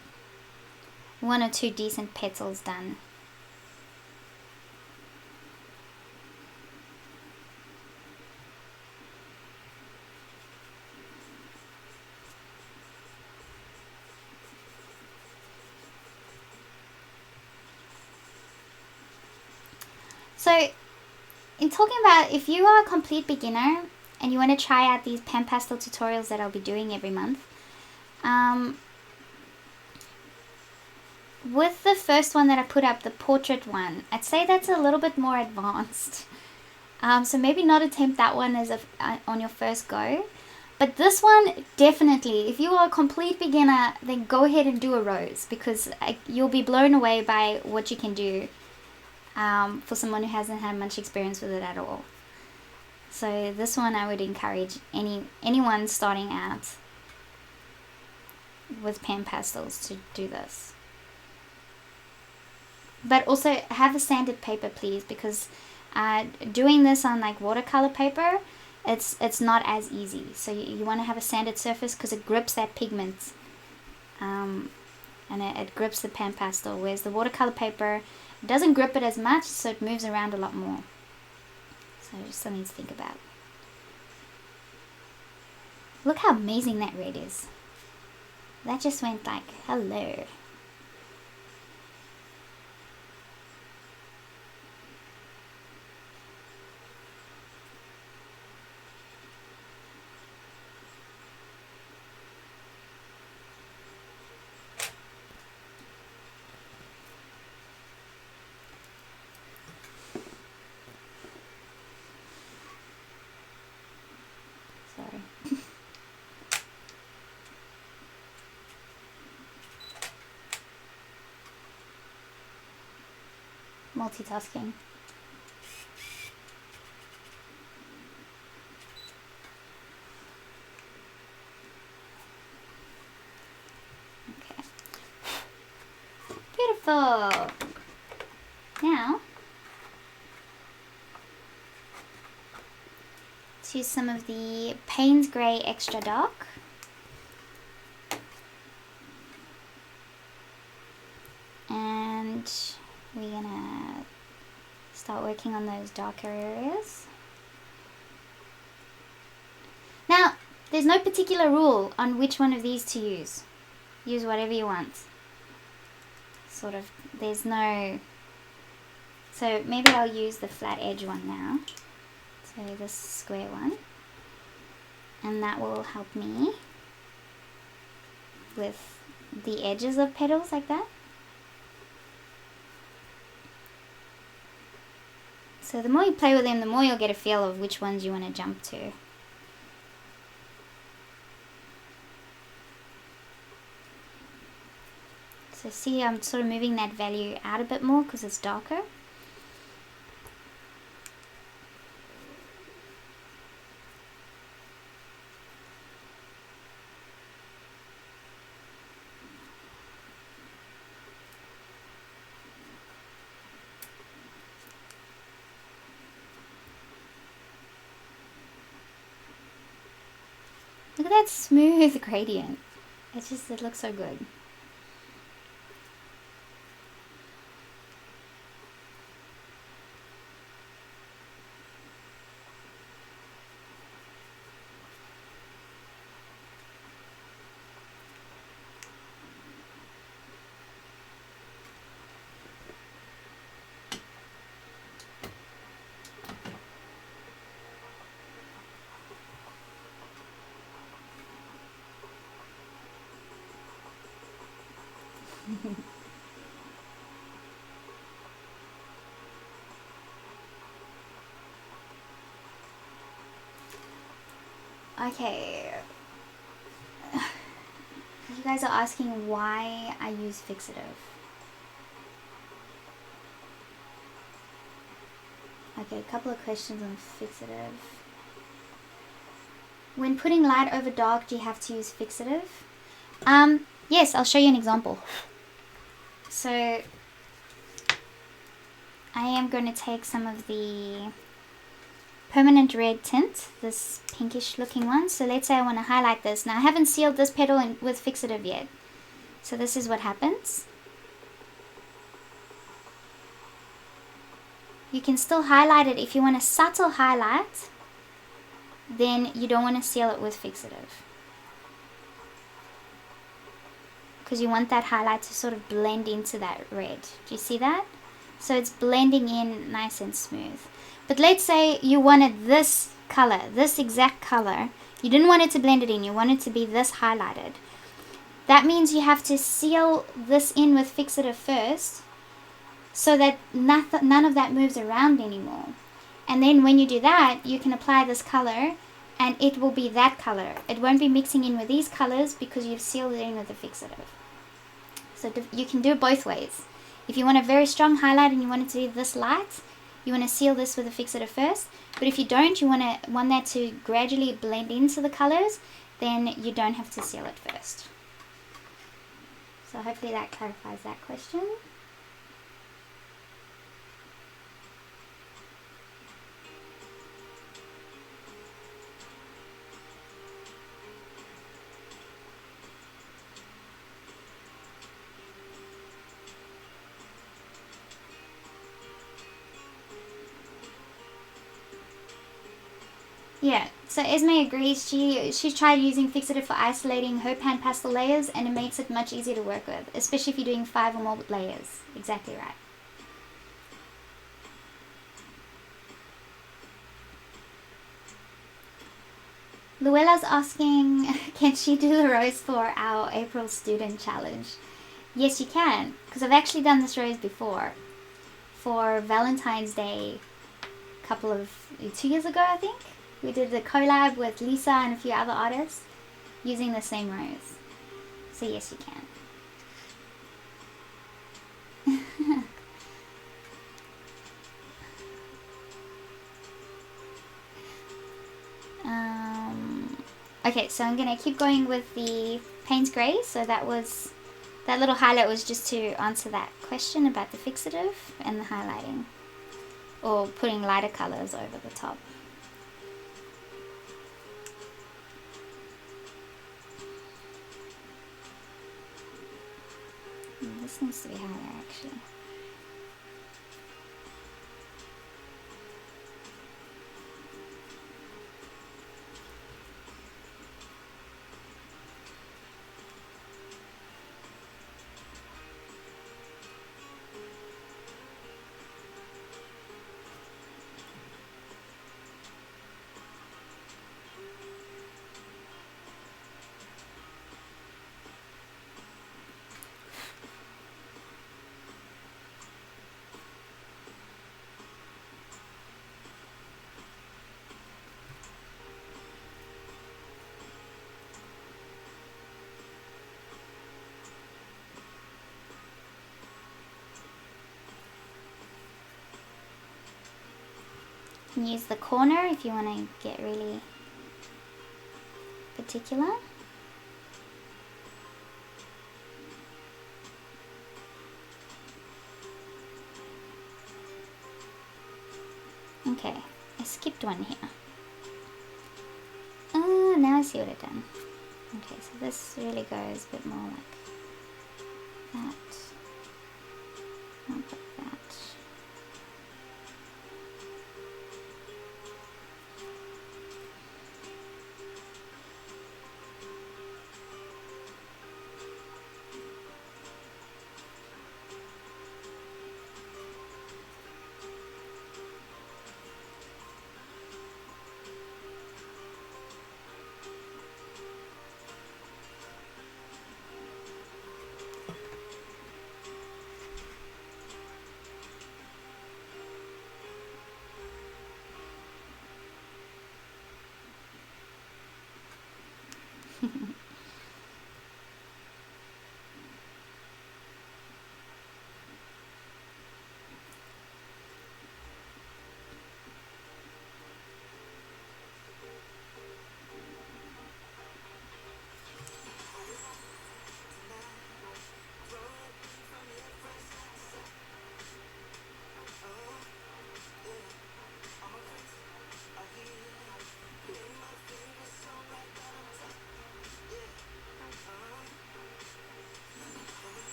S1: 1 or 2 decent petals done. So, in talking about, if you are a complete beginner and you want to try out these PanPastel tutorials that I'll be doing every month, with the first one that I put up, the portrait one, I'd say that's a little bit more advanced. So maybe not attempt that one as on your first go. But this one, definitely, if you are a complete beginner, then go ahead and do a rose, because you'll be blown away by what you can do. For someone who hasn't had much experience with it at all. So this one I would encourage anyone starting out with PanPastels to do this. But also have a sanded paper, please, because doing this on like watercolor paper, it's not as easy. So you want to have a sanded surface because it grips that pigment, and it grips the PanPastel, whereas the watercolor paper, it doesn't grip it as much, so it moves around a lot more. So just something to think about. Look how amazing that red is. That just went like, hello. Multitasking. Okay. Beautiful. Now, to some of the Payne's Grey Extra Dark. And we're gonna start working on those darker areas. Now, there's no particular rule on which one of these to use. Use whatever you want. Sort of, there's no... So maybe I'll use the flat edge one now. So this square one. And that will help me with the edges of petals like that. So the more you play with them, the more you'll get a feel of which ones you want to jump to. So see, I'm sort of moving that value out a bit more because it's darker. Look at that smooth gradient. It looks so good. Okay. You guys are asking why I use fixative. Okay, a couple of questions on fixative. When putting light over dark, do you have to use fixative? Yes, I'll show you an example. So I am going to take some of the permanent red tint, this pinkish looking one. So let's say I want to highlight this. Now I haven't sealed this petal with fixative yet. So this is what happens. You can still highlight it if you want a subtle highlight, then you don't want to seal it with fixative, because you want that highlight to sort of blend into that red. Do you see that? So it's blending in nice and smooth. But let's say you wanted this color, this exact color. You didn't want it to blend it in, you want it to be this highlighted. That means you have to seal this in with fixative first, so that none of that moves around anymore. And then when you do that, you can apply this color and it will be that color. It won't be mixing in with these colors because you've sealed it in with the fixative. So you can do it both ways. If you want a very strong highlight and you want it to be this light, you want to seal this with the fixative first. But if you don't, you want that to gradually blend into the colors, then you don't have to seal it first. So hopefully that clarifies that question. Yeah, so Esme agrees. She tried using fixative for isolating her PanPastel layers, and it makes it much easier to work with, especially if you're doing 5 or more layers. Exactly right. Luella's asking, can she do the rose for our April student challenge? Yes, you can, because I've actually done this rose before for Valentine's Day a couple of 2 years ago, I think. We did the collab with Lisa and a few other artists using the same rose. So yes, you can. Okay, so I'm gonna keep going with the Payne's Grey. So that little highlight was just to answer that question about the fixative and the highlighting, or putting lighter colors over the top. This needs to be higher actually. You can use the corner if you want to get really particular. Okay, I skipped one here. Oh, now I see what I've done. Okay, so this really goes a bit more like that. Not like that.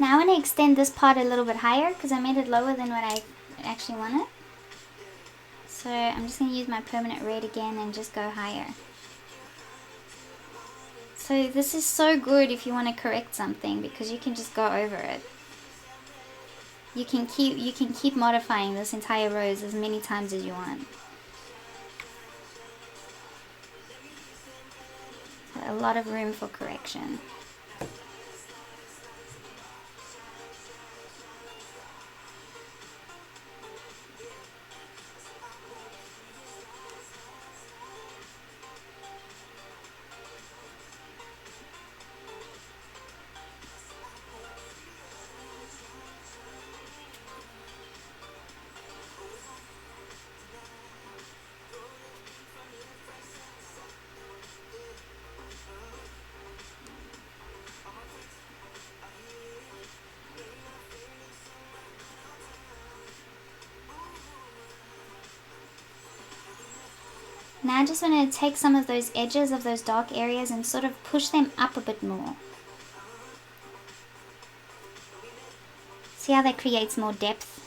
S1: Now I want to extend this part a little bit higher because I made it lower than what I actually wanted. So I'm just going to use my permanent red again and just go higher. So this is so good if you want to correct something because you can just go over it. You can keep modifying this entire rose as many times as you want. So a lot of room for correction. Now I just want to take some of those edges of those dark areas and sort of push them up a bit more. See how that creates more depth?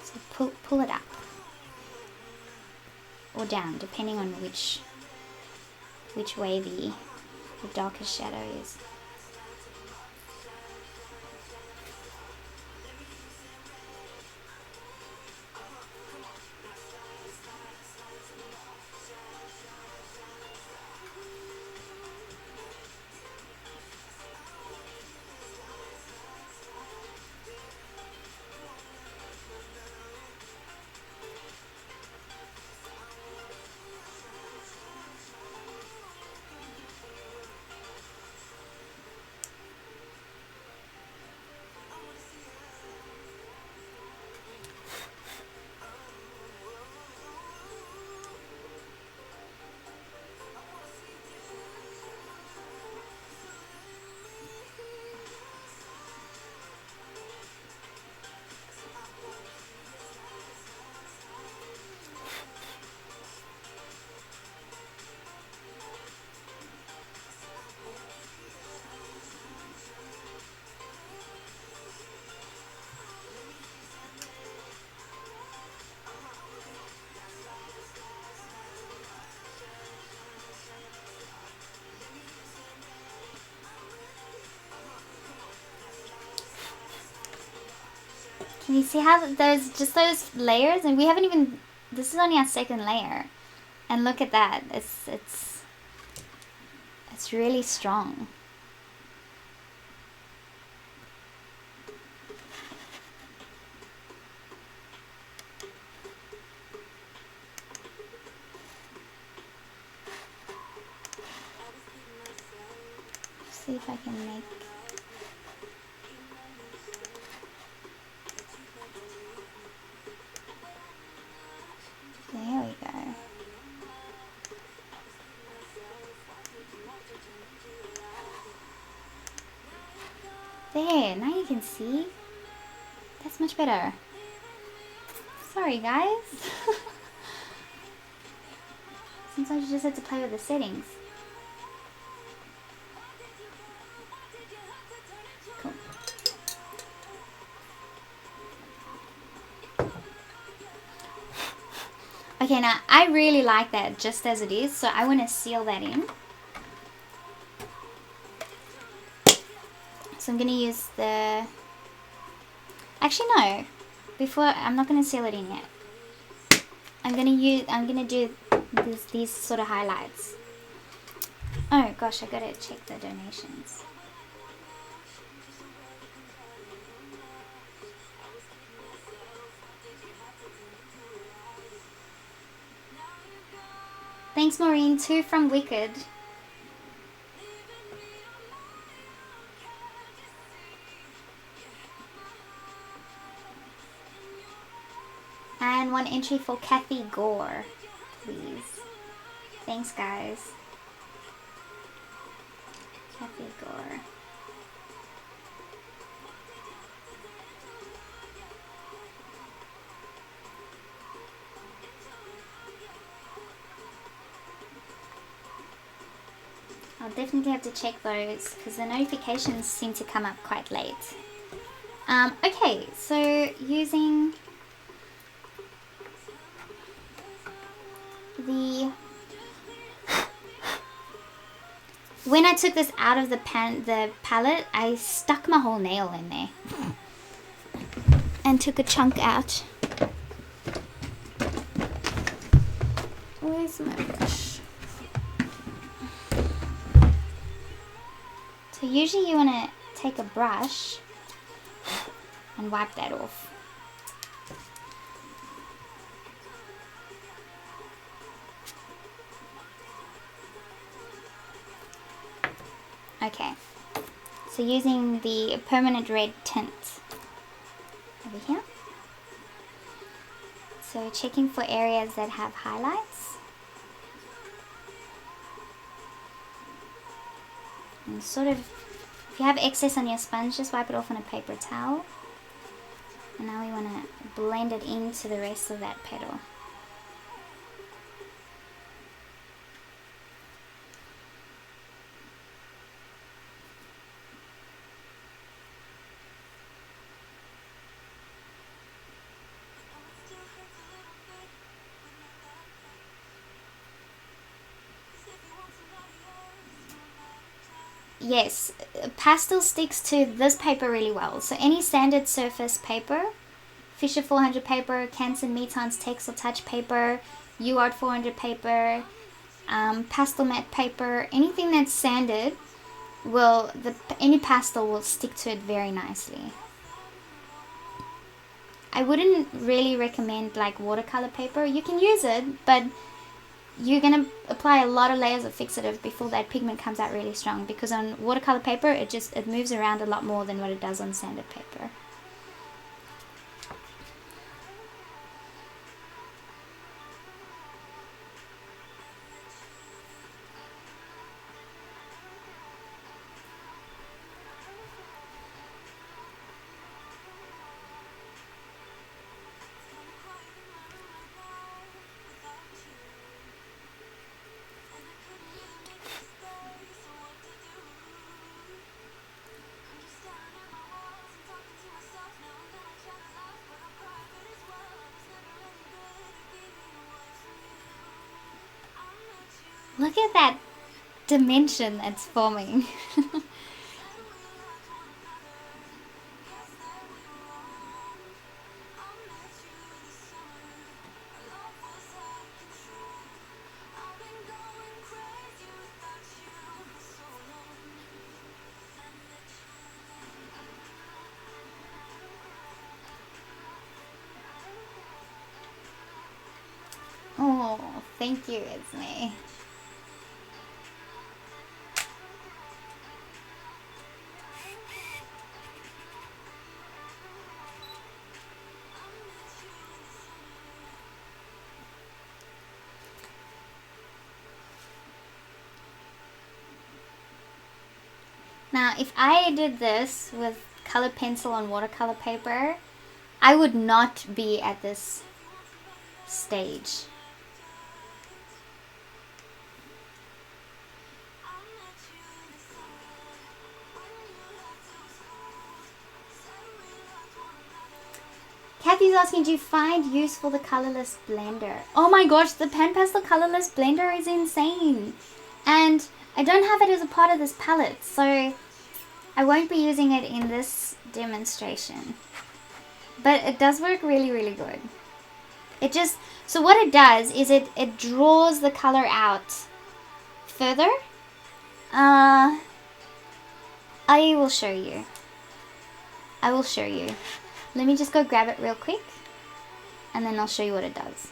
S1: So pull it up. Or down, depending on which way the darkest shadow is. Can you see how there's just those layers, and we haven't even, this is only our second layer, and look at that, it's really strong. See if I can make. There we go. There, now you can see. That's much better. Sorry guys. Sometimes you just have to play with the settings. Cool. Okay, now I really like that just as it is, so I want to seal that in. So I'm going to use the... Actually no, I'm not going to seal it in yet. I'm going to do these sort of highlights. Oh gosh, I got to check the donations. Thanks, Maureen. 2 from Wicked. And 1 entry for Kathy Gore, please. Thanks, guys. Kathy Gore. I'll definitely have to check those because the notifications seem to come up quite late. Okay, so using the... When I took this out of the palette, I stuck my whole nail in there and took a chunk out. Where's my brush? So usually you want to take a brush and wipe that off. Okay, so using the permanent red tint over here. So checking for areas that have highlights. And sort of, if you have excess on your sponge, just wipe it off on a paper towel. And now we want to blend it into the rest of that petal. Yes, pastel sticks to this paper really well. So any standard surface paper, Fisher 400 paper, Canson Metons Text or Touch paper, UART 400 paper, pastel matte paper, anything that's sanded, any pastel will stick to it very nicely. I wouldn't really recommend like watercolor paper. You can use it, but you're going to apply a lot of layers of fixative before that pigment comes out really strong, because on watercolor paper it moves around a lot more than what it does on sanded paper. Look at that dimension that's forming. Oh, thank you, Esme. Now, if I did this with color pencil on watercolor paper, I would not be at this stage. Kathy's asking, do you find useful the Colorless Blender? Oh my gosh, the PanPastel Colorless Blender is insane. And I don't have it as a part of this palette, so I won't be using it in this demonstration. But it does work really, really good. So what it does is it draws the color out further. I will show you. I will show you. Let me just go grab it real quick, and then I'll show you what it does.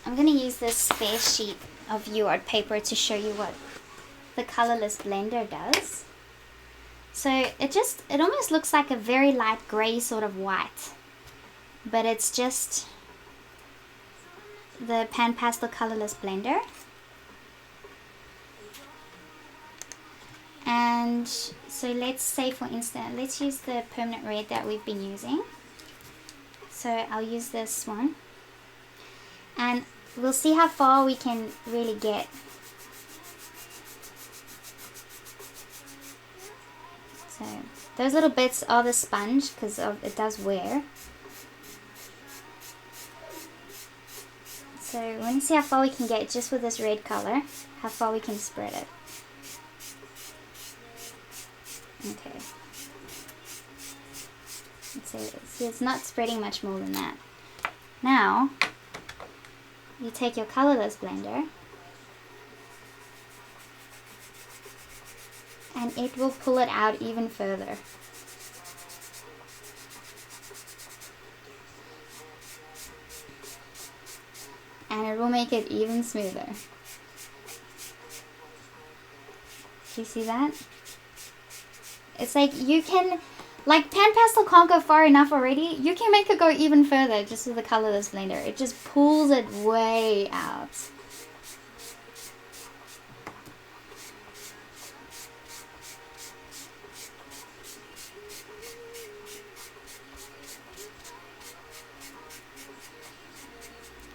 S1: I'm going to use this spare sheet of UArt paper to show you what the Colorless Blender does. So it almost looks like a very light gray sort of white, but it's just the PanPastel Colorless Blender. And so let's say, for instance, let's use the permanent red that we've been using. So I'll use this one, and we'll see how far we can really get. So those little bits are the sponge because it does wear. So we're going to see how far we can get just with this red color, how far we can spread it. Okay. So it's not spreading much more than that. Now, you take your Colorless Blender and it will pull it out even further. And it will make it even smoother. Do you see that? It's like you can, like PanPastel can't go far enough already. You can make it go even further just with the Colorless Blender. It just pulls it way out.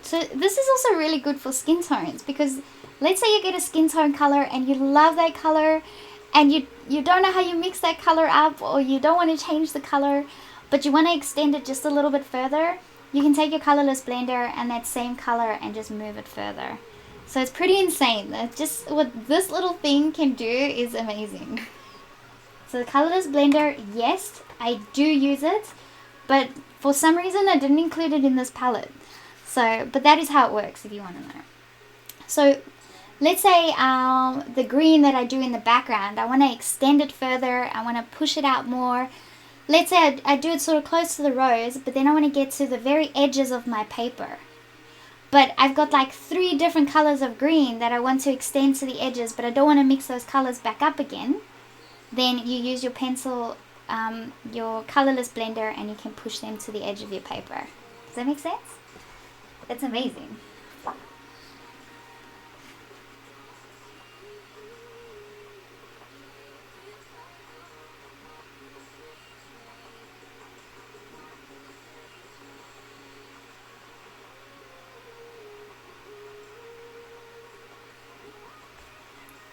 S1: So this is also really good for skin tones, because let's say you get a skin tone color and you love that color and you don't know how you mix that color up, or you don't want to change the color but you want to extend it just a little bit further. You can take your Colorless Blender and that same color and just move it further. So it's pretty insane. Just what this little thing can do is amazing. So the Colorless Blender, yes, I do use it, but for some reason I didn't include it in this palette. So, but that is how it works if you want to know. So let's say the green that I do in the background, I want to extend it further. I want to push it out more. Let's say I do it sort of close to the rose, but then I want to get to the very edges of my paper. But I've got like 3 different colors of green that I want to extend to the edges, but I don't want to mix those colors back up again. Then you use your pencil, your Colorless Blender, and you can push them to the edge of your paper. Does that make sense? It's amazing.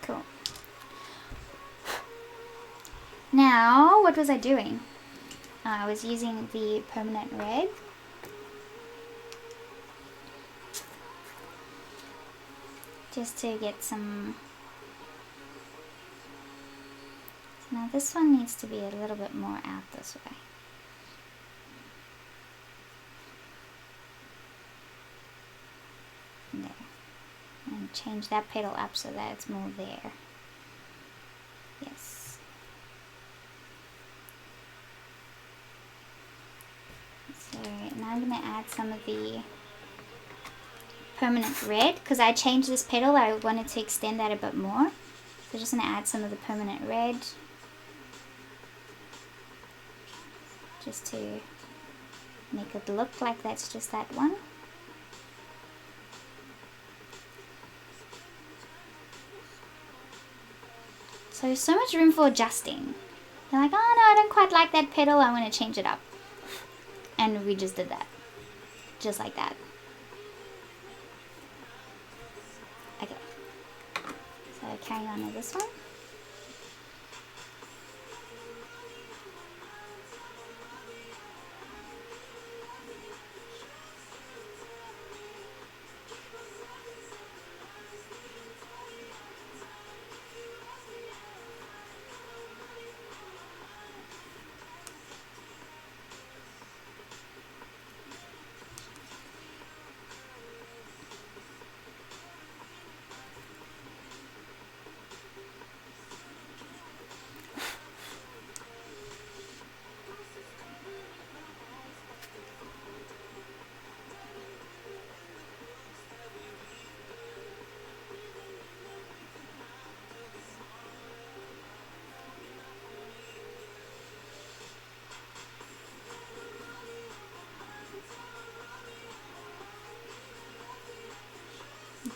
S1: Cool. Now, what was I doing? I was using the permanent red. Just to get some. Now this one needs to be a little bit more out this way. There. And change that petal up so that it's more there. Yes. So now I'm going to add some of the permanent red, because I changed this petal. I wanted to extend that a bit more, so just going to add some of the permanent red just to make it look like that's just that one. So much room for adjusting. You're like, oh no, I don't quite like that petal, I want to change it up, and we just did that, just like that. Okay, so carrying on with this one.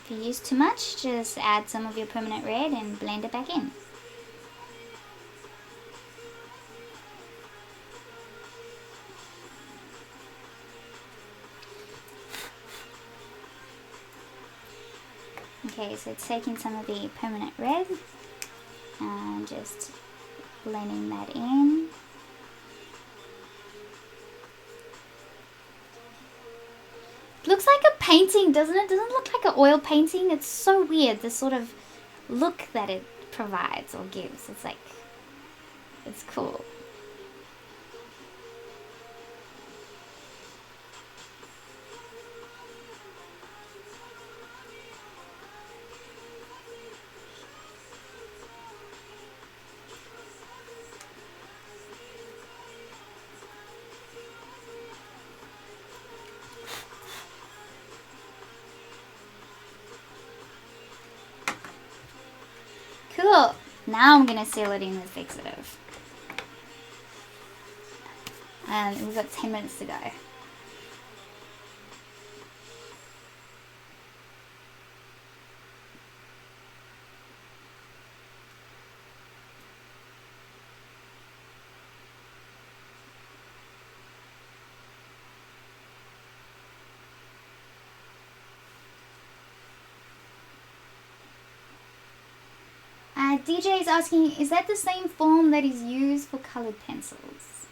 S1: If you use too much, just add some of your permanent red and blend it back in. Okay, so it's taking some of the permanent red and just blending that in. Looks like a painting, doesn't it? Doesn't it look like an oil painting? It's so weird, the sort of look that it provides or gives. It's like, it's cool. Cool. Now I'm going to seal it in with fixative. And we've got 10 minutes to go. DJ is asking, is that the same form that is used for colored pencils?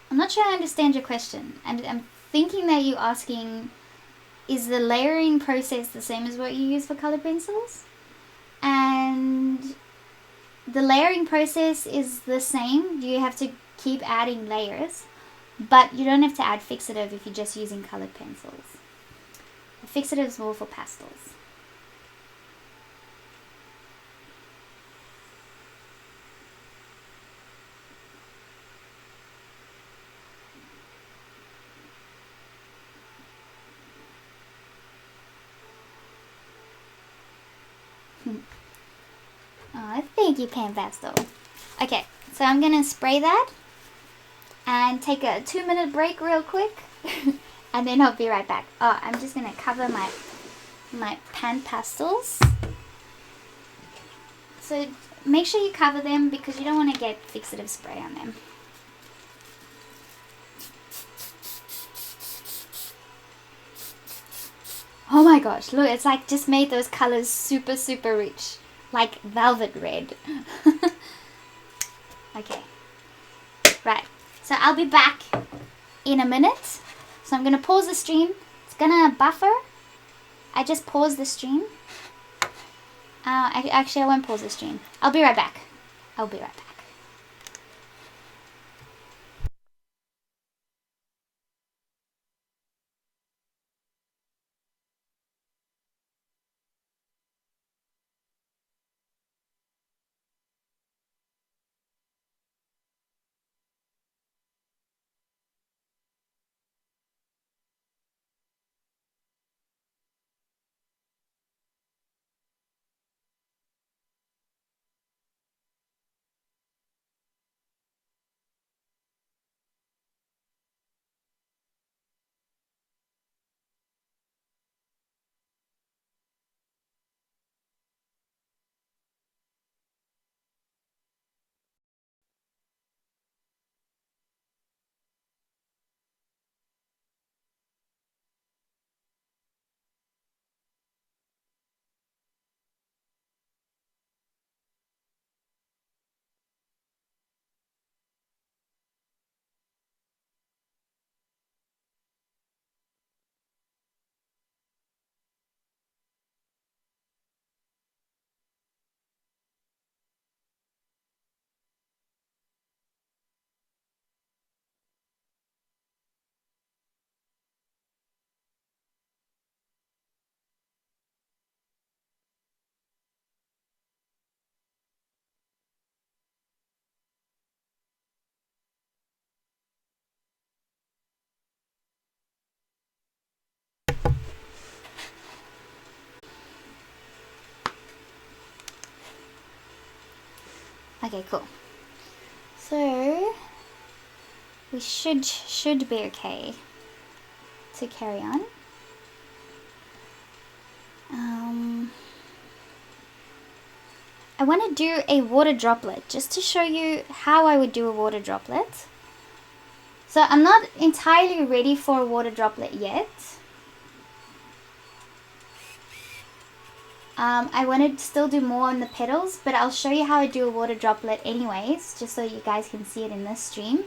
S1: I'm not sure I understand your question. I'm thinking that you're asking, is the layering process the same as what you use for colored pencils? And the layering process is the same. You have to keep adding layers, but you don't have to add fixative if you're just using colored pencils. The fixative is more for pastels. Oh, thank you, PanPastel. Okay, so I'm gonna spray that and take a 2-minute break real quick, and then I'll be right back. Oh, I'm just gonna cover my PanPastels. So make sure you cover them because you don't want to get fixative spray on them. Oh my gosh, look, it's like just made those colors super, super rich. Like velvet red. Okay. Right. So I'll be back in a minute. So I'm going to pause the stream. It's going to buffer. I just paused the stream. Actually, I won't pause the stream. I'll be right back. I'll be right back. Okay, cool. So we should be okay to carry on. I want to do a water droplet just to show you how I would do a water droplet. So I'm not entirely ready for a water droplet yet. I want to still do more on the petals, but I'll show you how I do a water droplet anyways, just so you guys can see it in this stream.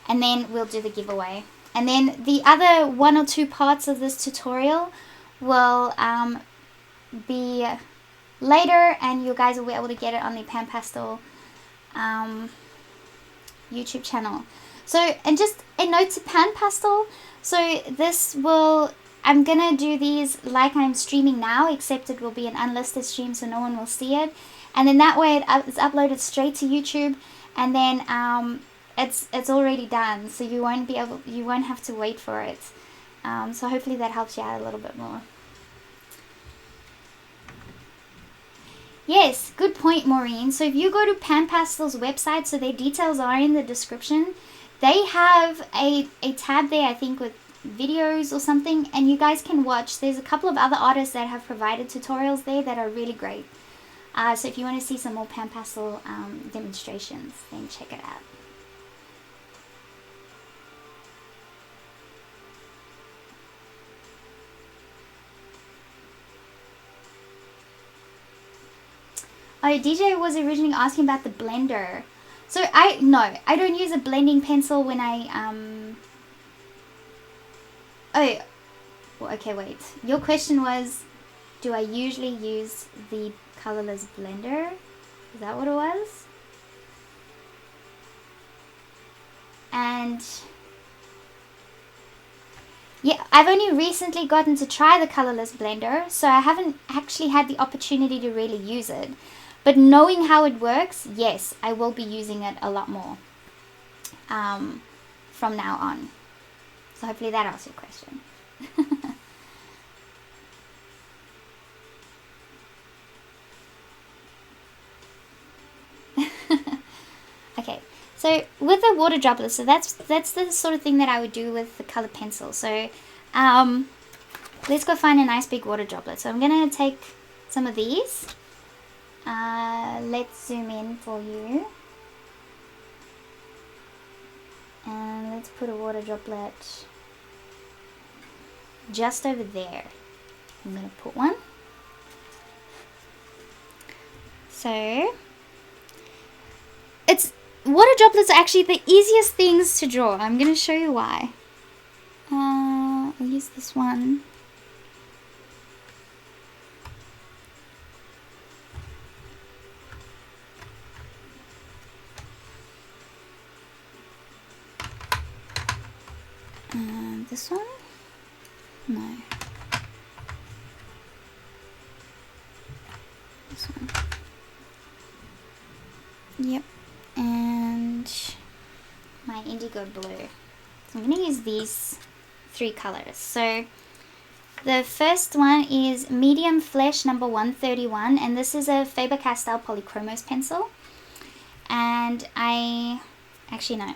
S1: And then we'll do the giveaway. And then the other 1 or 2 parts of this tutorial will be later, and you guys will be able to get it on the PanPastel YouTube channel. So, and just a note to PanPastel, so this will, I'm gonna do these like I'm streaming now, except it will be an unlisted stream so no one will see it, and then that way it's uploaded straight to YouTube, and then it's already done, so you won't have to wait for it. So hopefully that helps you out a little bit more. Yes, good point, Maureen. So if you go to PanPastel's website, so their details are in the description, they have a tab there, I think, with videos or something, and you guys can watch. There's a couple of other artists that have provided tutorials there that are really great. So if you want to see some more PanPastel demonstrations, then check it out. Oh, DJ was originally asking about the blender. So I don't use a blending pencil when I oh, well, okay, wait. Your question was, do I usually use the Colorless Blender? Is that what it was? And yeah, I've only recently gotten to try the Colorless Blender, so I haven't actually had the opportunity to really use it. But knowing how it works, yes, I will be using it a lot more from now on. So hopefully that answers your question. Okay, so with the water droplets, so that's the sort of thing that I would do with the colored pencil. So let's go find a nice big water droplet. So I'm going to take some of these. Let's zoom in for you. And let's put a water droplet just over there. I'm going to put one. So water droplets are actually the easiest things to draw. I'm going to show you why. I'll use this one. This one? No. This one. Yep. And my indigo blue. So I'm going to use these 3 colors. So the first one is Medium Flesh number 131, and this is a Faber-Castell Polychromos pencil. And actually no.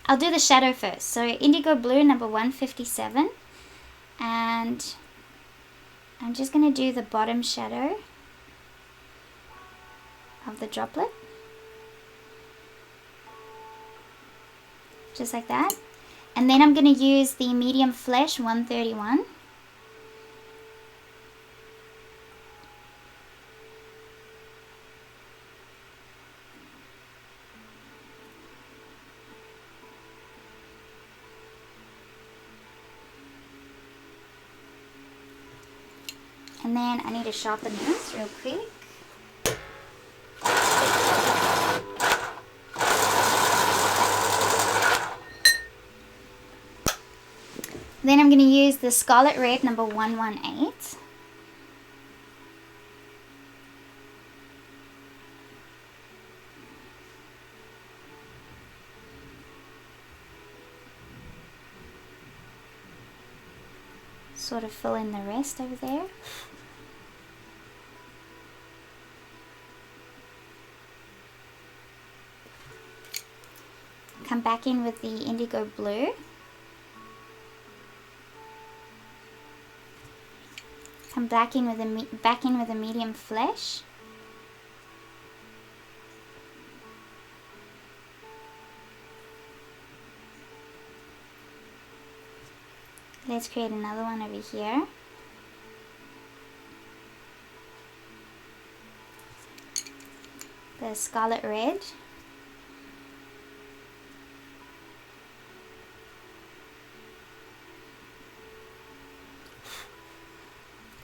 S1: I'll do the shadow first. So Indigo Blue number 157, and I'm just going to do the bottom shadow of the droplet. Just like that. And then I'm going to use the Medium Flesh 131. And then I need to sharpen this real quick. Then I'm going to use the Scarlet Red number 118. Sort of fill in the rest over there. Come back in with the Indigo Blue. come back in with a medium flesh. Let's create another one over here. The scarlet red.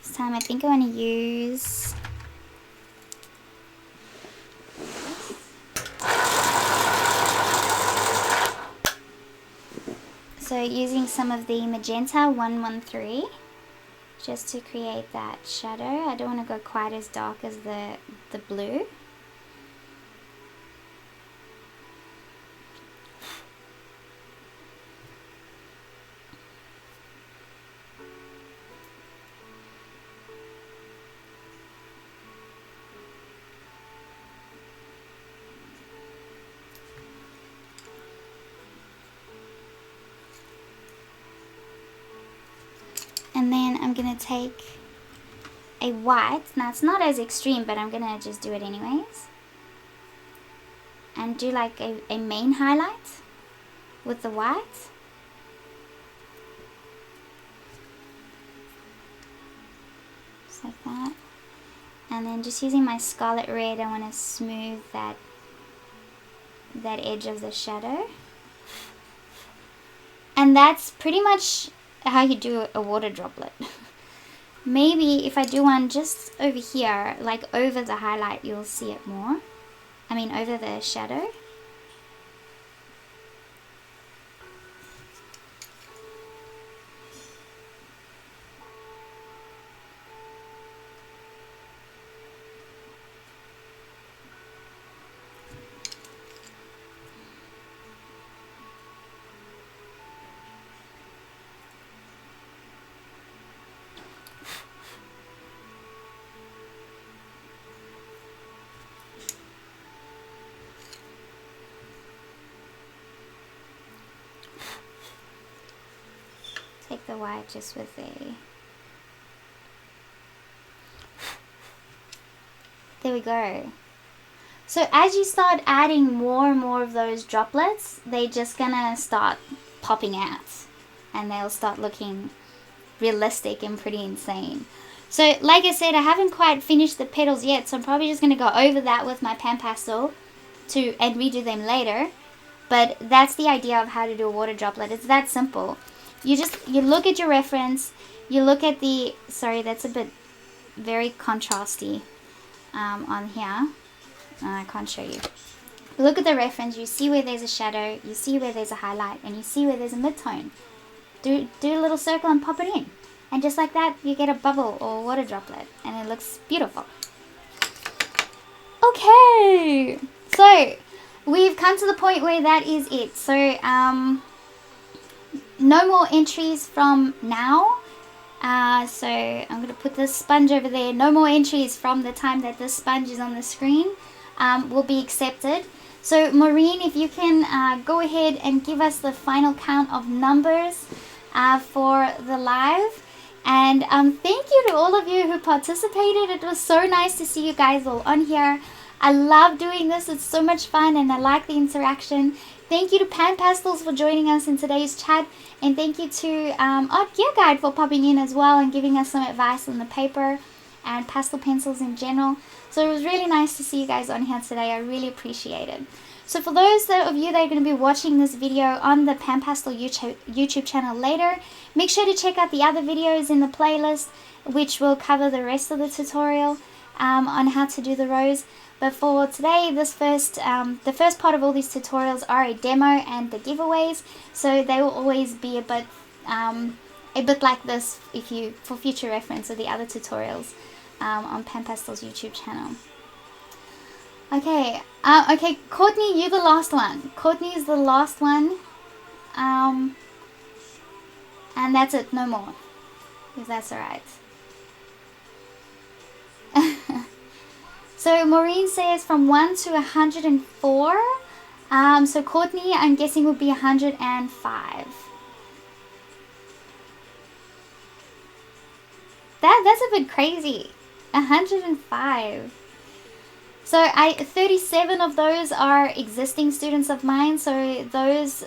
S1: This time I think I want to use using some of the magenta 113 just to create that shadow. I don't want to go quite as dark as the blue. And then I'm going to take a white. Now it's not as extreme, but I'm going to just do it anyways. And do like a main highlight with the white. Just like that. And then just using my scarlet red, I want to smooth that edge of the shadow. And that's pretty much how you do a water droplet. Maybe if I do one just over here, like over the highlight, you'll see it more. I mean over the shadow. Take the white just with there we go. So as you start adding more and more of those droplets, they're just gonna start popping out and they'll start looking realistic and pretty insane. So like I said, I haven't quite finished the petals yet, so I'm probably just gonna go over that with my PanPastel and redo them later. But that's the idea of how to do a water droplet. It's that simple. You look at your reference, you look at the, sorry, that's a bit very contrasty on here. I can't show you. Look at the reference, you see where there's a shadow, you see where there's a highlight, and you see where there's a mid-tone. Do a little circle and pop it in. And just like that, you get a bubble or water droplet, and it looks beautiful. Okay, so we've come to the point where that is it. So, no more entries from now. So I'm going to put this sponge over there. No more entries from the time that this sponge is on the screen will be accepted. So Maureen, if you can go ahead and give us the final count of numbers for the live. And thank you to all of you who participated. It was so nice to see you guys all on here. I love doing this. It's so much fun and I like the interaction. Thank you to PanPastels for joining us in today's chat. And thank you to Art Gear Guide for popping in as well and giving us some advice on the paper and pastel pencils in general. So it was really nice to see you guys on here today. I really appreciate it. So for those of you that are going to be watching this video on the PanPastel YouTube channel later, make sure to check out the other videos in the playlist, which will cover the rest of the tutorial on how to do the rose. But for today, the first part of all these tutorials are a demo and the giveaways, so they will always be a bit like this for future reference of the other tutorials on PanPastel's YouTube channel. Okay, okay, Courtney, you're the last one. Courtney is the last one, and that's it. No more, if that's alright. So Maureen says from 1 to 104. So Courtney, I'm guessing would be 105. That's a bit crazy. 105. So 37 of those are existing students of mine. So those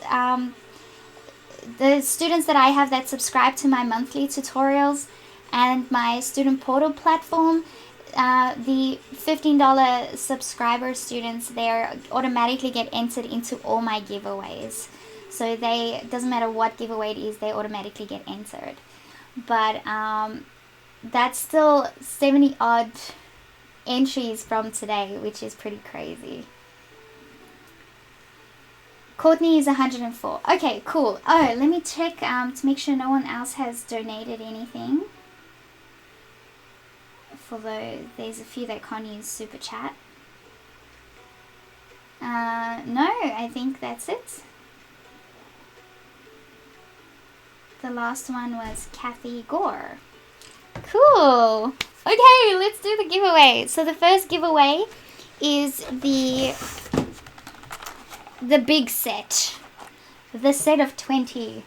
S1: the students that I have that subscribe to my monthly tutorials and my student portal platform, the $15 subscriber students there automatically get entered into all my giveaways. So doesn't matter what giveaway it is, they automatically get entered. But that's still 70 odd entries from today, which is pretty crazy. Courtney is 104. Okay, cool. Oh, let me check to make sure no one else has donated anything. Although there's a few that can't use super chat. No, I think that's it. The last one was Kathy Gore. Cool. Okay, let's do the giveaway. So the first giveaway is the big set. The set of 20.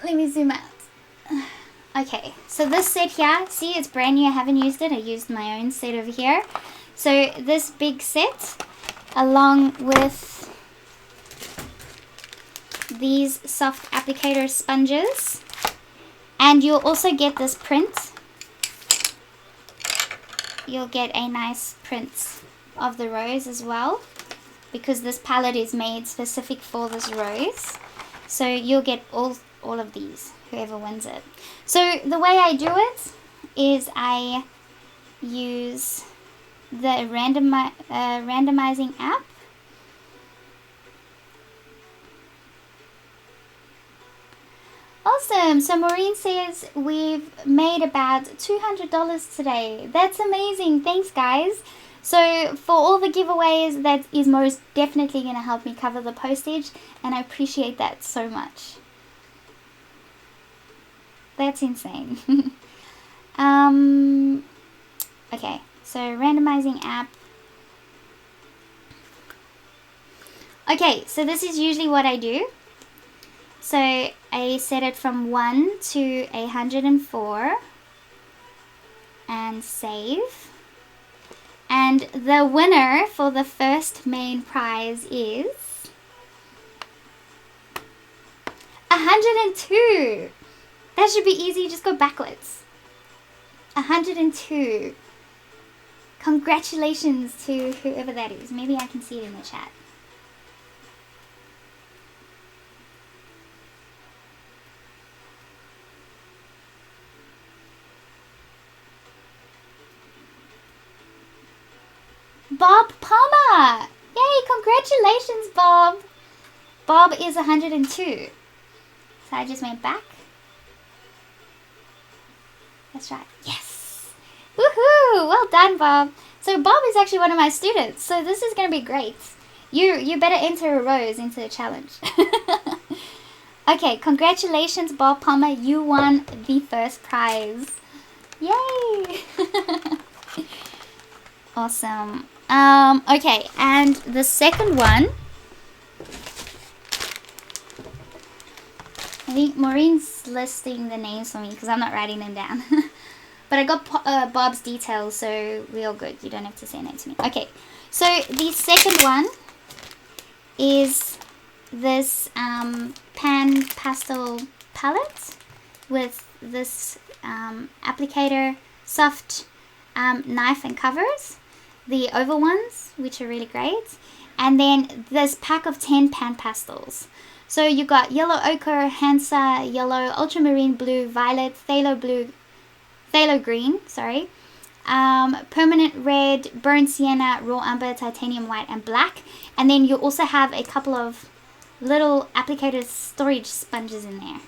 S1: Let me zoom out. Okay, so this set here, see, it's brand new. I haven't used it. I used my own set over here. So this big set, along with these soft applicator sponges, and you'll also get this print. You'll get a nice print of the rose as well, because this palette is made specific for this rose. So you'll get all of these, whoever wins it. So the way I do it is I use the randomizing app. Awesome. So Maureen says we've made about $200 today. That's amazing. Thanks, guys. So for all the giveaways, that is most definitely going to help me cover the postage, and I appreciate that so much. That's insane. Okay, so randomizing app. Okay, so this is usually what I do. So I set it from 1 to 104 and save. And the winner for the first main prize is 102. That should be easy, just go backwards. 102. Congratulations to whoever that is. Maybe I can see it in the chat. Bob Palmer! Yay, congratulations, Bob! Bob is 102. So I just went back. That's right. Yes! Woohoo! Well done, Bob. So Bob is actually one of my students, so this is going to be great. You better enter a rose into the challenge. Okay, congratulations, Bob Palmer. You won the first prize. Yay! Awesome. Okay, and the second one, I think Maureen's listing the names for me because I'm not writing them down. But I got Bob's details, so we're all good. You don't have to say that to me. Okay, so the second one is this PanPastel palette with this applicator, soft knife and covers. The oval ones, which are really great, and then this pack of 10 PanPastels. So you got yellow ochre, Hansa yellow, ultramarine blue, violet, phthalo green, sorry, permanent red, burnt sienna, raw umber, titanium white, and black. And then you also have a couple of little applicator storage sponges in there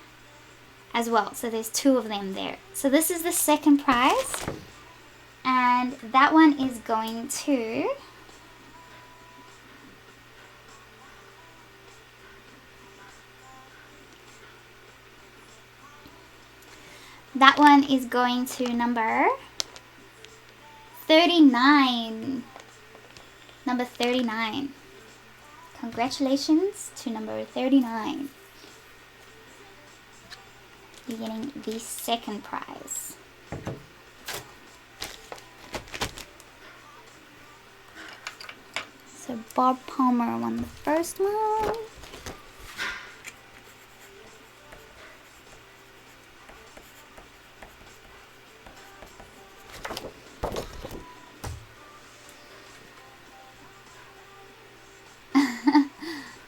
S1: as well. So there's 2 of them there. So this is the second prize. And that one is going to number 39. Number 39. Congratulations to number 39. You're getting the second prize. So Bob Palmer won the first one.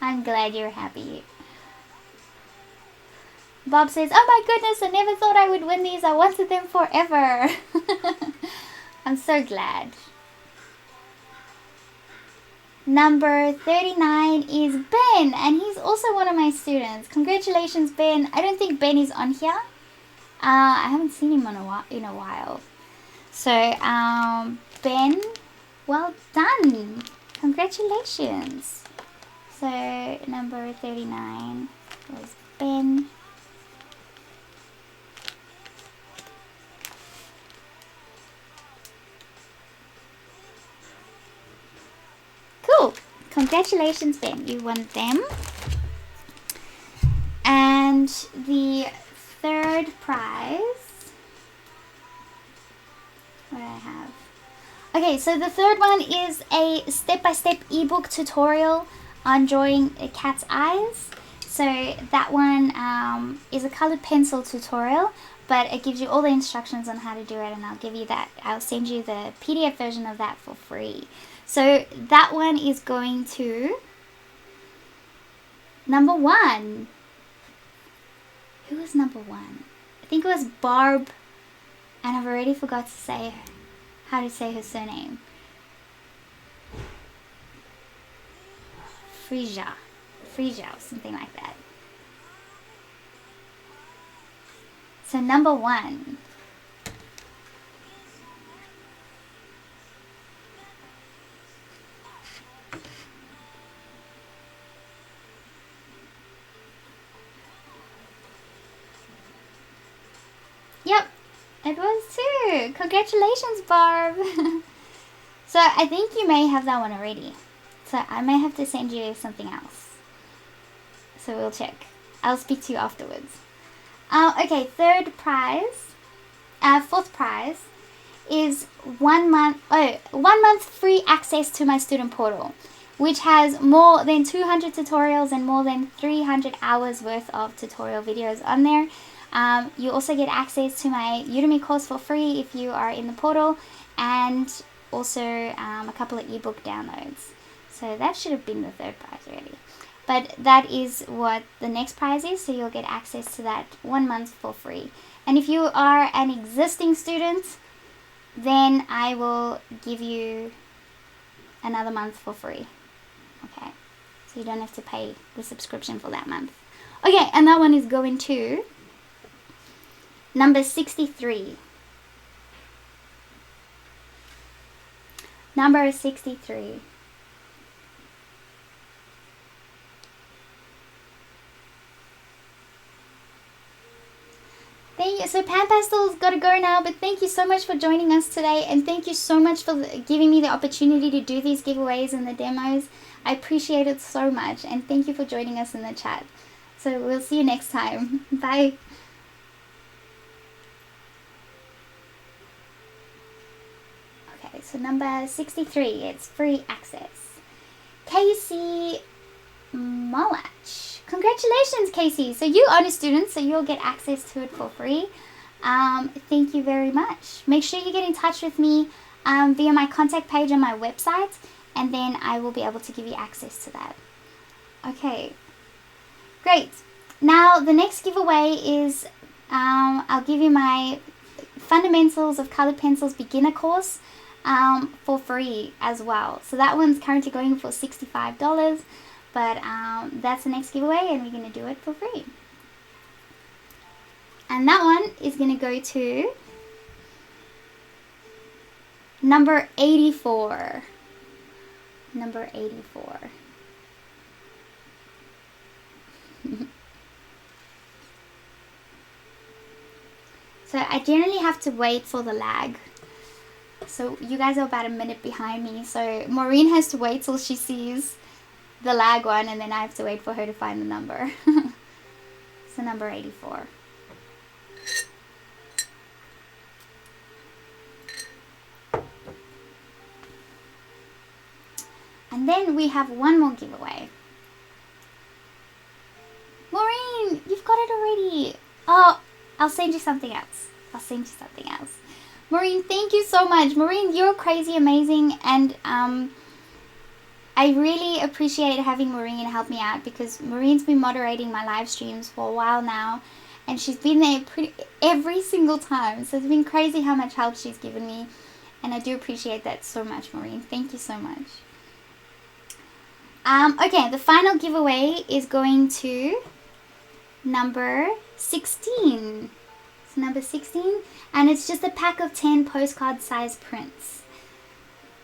S1: I'm glad you're happy. Bob says, oh my goodness, I never thought I would win these. I wanted them forever. I'm so glad. Number 39 is Ben, and he's also one of my students. Congratulations, Ben. I don't think Ben is on here. I haven't seen him in a while. So, Ben, well done. Congratulations. So, number 39 was Ben. Cool. Congratulations, Ben. You won them. And the third prize, what do I have? Okay, so the third one is a step-by-step ebook tutorial on drawing a cat's eyes. So that one is a colored pencil tutorial, but it gives you all the instructions on how to do it, and I'll send you the PDF version of that for free. So that one is going to number 1. Who was number 1? I think it was Barb, and I've already forgot to say how to say her surname. Frisia, or something like that. So number 1. Yep, it was too. Congratulations, Barb. So I think you may have that one already. So I may have to send you something else. So we'll check. I'll speak to you afterwards. Okay, fourth prize is 1 month free access to my student portal, which has more than 200 tutorials and more than 300 hours worth of tutorial videos on there. You also get access to my Udemy course for free if you are in the portal, and also a couple of ebook downloads. So that should have been the third prize already. But that is what the next prize is, so you'll get access to that 1 month for free. And if you are an existing student, then I will give you another month for free. Okay, so you don't have to pay the subscription for that month. Okay, and that one is going to number 63. Number 63. Thank you. So PanPastel's got to go now, but thank you so much for joining us today, and thank you so much for giving me the opportunity to do these giveaways and the demos. I appreciate it so much, and thank you for joining us in the chat. So we'll see you next time. Bye. Okay, so number 63, it's free access. Casey Molach. Congratulations, Casey. So you are a student, so you'll get access to it for free. Thank you very much. Make sure you get in touch with me via my contact page on my website, and then I will be able to give you access to that. Okay, great. Now the next giveaway is I'll give you my Fundamentals of Colored Pencils beginner course for free as well. So that one's currently going for $65. But that's the next giveaway, and we're going to do it for free. And that one is going to go to number 84. Number 84. So I generally have to wait for the lag. So you guys are about a minute behind me. So Maureen has to wait till she sees the lag one, and then I have to wait for her to find the number. So number 84. And then we have one more giveaway. Maureen, you've got it already. Oh, I'll send you something else. Maureen, thank you so much. Maureen, you're crazy amazing, and I really appreciate having Maureen help me out, because Maureen's been moderating my live streams for a while now, and she's been there every single time. So it's been crazy how much help she's given me, and I do appreciate that so much, Maureen. Thank you so much. Okay, the final giveaway is going to number 16. So number 16, and it's just a pack of 10 postcard size prints.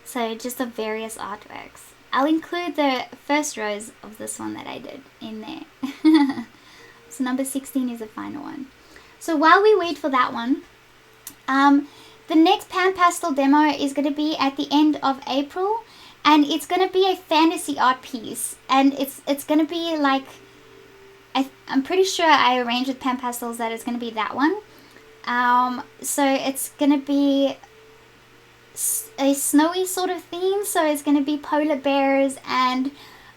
S1: So just of various artworks. I'll include the first rows of this one that I did in there. So number 16 is the final one. So while we wait for that one, the next PanPastel demo is going to be at the end of April, and it's going to be a fantasy art piece, and it's going to be like, I'm pretty sure I arranged with PanPastels that it's going to be that one. So it's going to be a snowy sort of theme, so it's going to be polar bears and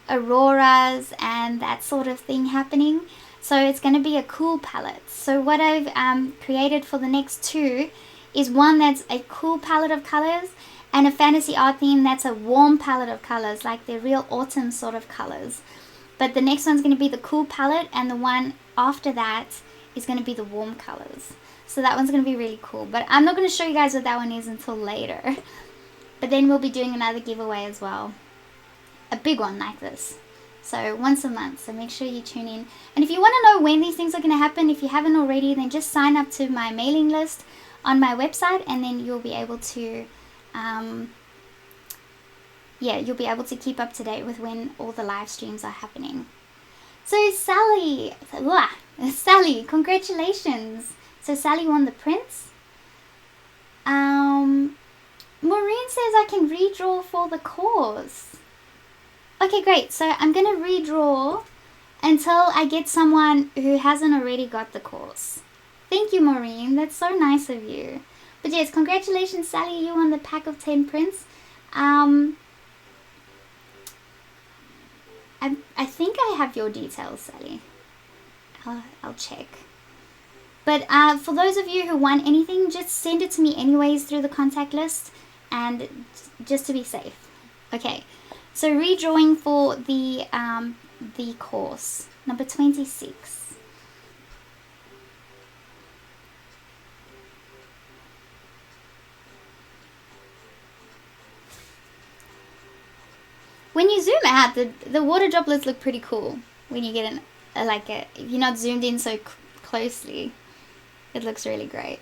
S1: auroras and that sort of thing happening. So it's going to be a cool palette. So what I've created for the next two is one that's a cool palette of colors, and a fantasy art theme that's a warm palette of colors, like the real autumn sort of colors. But the next one's going to be the cool palette, and the one after that is going to be the warm colors. So that one's going to be really cool. But I'm not going to show you guys what that one is until later. But then we'll be doing another giveaway as well. A big one like this. So once a month. So make sure you tune in. And if you want to know when these things are going to happen, if you haven't already, then just sign up to my mailing list on my website. And then you'll be able to, you'll be able to keep up to date with when all the live streams are happening. So Sally, congratulations. So Sally won the prints. Maureen says I can redraw for the course. Okay, great. So I'm going to redraw until I get someone who hasn't already got the course. Thank you, Maureen. That's so nice of you. But yes, congratulations, Sally. You won the pack of 10 prints. I think I have your details, Sally. I'll check. But for those of you who want anything, just send it to me anyways through the contact list, and just to be safe. Okay, so redrawing for the course, number 26. When you zoom out, the water droplets look pretty cool when you get if you're not zoomed in so closely. It looks really great.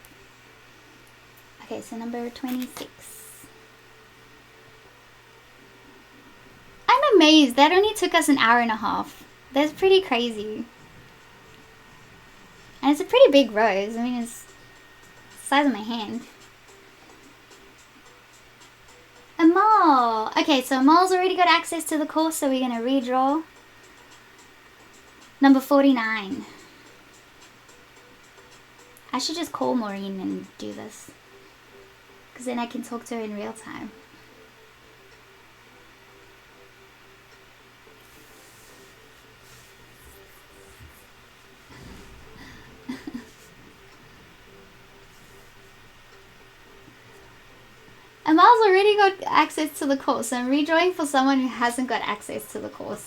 S1: Okay, so number 26. I'm amazed. That only took us an hour and a half. That's pretty crazy. And it's a pretty big rose. I mean, it's the size of my hand. Amal. Okay, so Amal's already got access to the course, so we're going to redraw. Number 49. I should just call Maureen and do this, because then I can talk to her in real time. Amal's already got access to the course, so I'm redrawing for someone who hasn't got access to the course.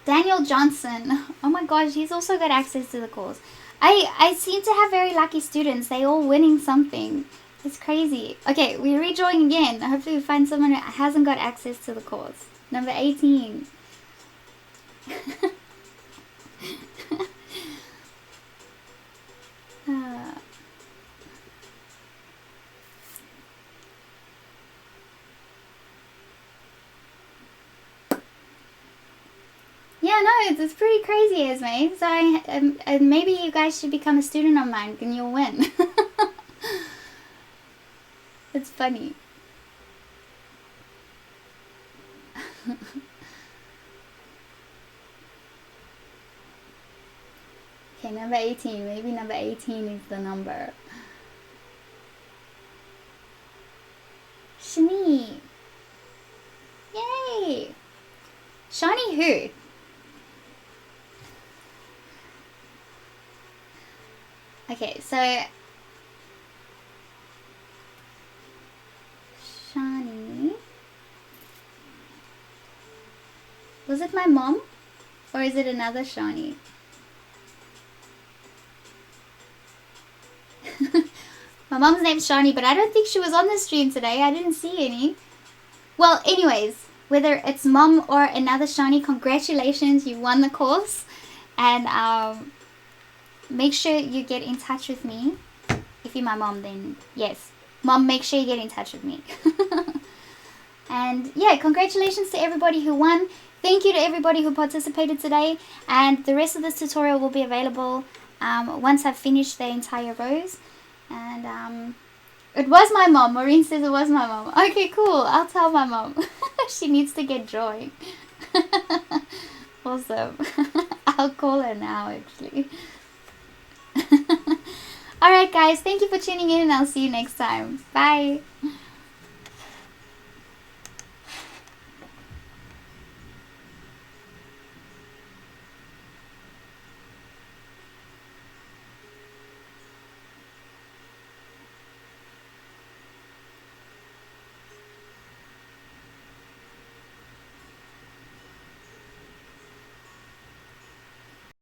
S1: Daniel Johnson. Oh my gosh, he's also got access to the course. I seem to have very lucky students. They all winning something. It's crazy. Okay, we're redrawing again. Hopefully we find someone who hasn't got access to the course. Number 18. Yeah, no, it's pretty crazy, Esme. So maybe you guys should become a student of mine and you'll win. It's funny. Okay, number 18. Maybe number 18 is the number. Shani. Yay! Shani who? Okay, so Shani. Was it my mom? Or is it another Shani? My mom's name's Shani, but I don't think she was on the stream today. I didn't see any. Well, anyways, whether it's mom or another Shani, congratulations, you won the course. And make sure you get in touch with me. If you're my mom, then yes. Mom, make sure you get in touch with me. And yeah, congratulations to everybody who won. Thank you to everybody who participated today. And the rest of this tutorial will be available once I've finished the entire rows. And it was my mom. Maureen says it was my mom. Okay, cool. I'll tell my mom. She needs to get drawing. Awesome. I'll call her now, actually. Alright, guys. Thank you for tuning in, and I'll see you next time. Bye.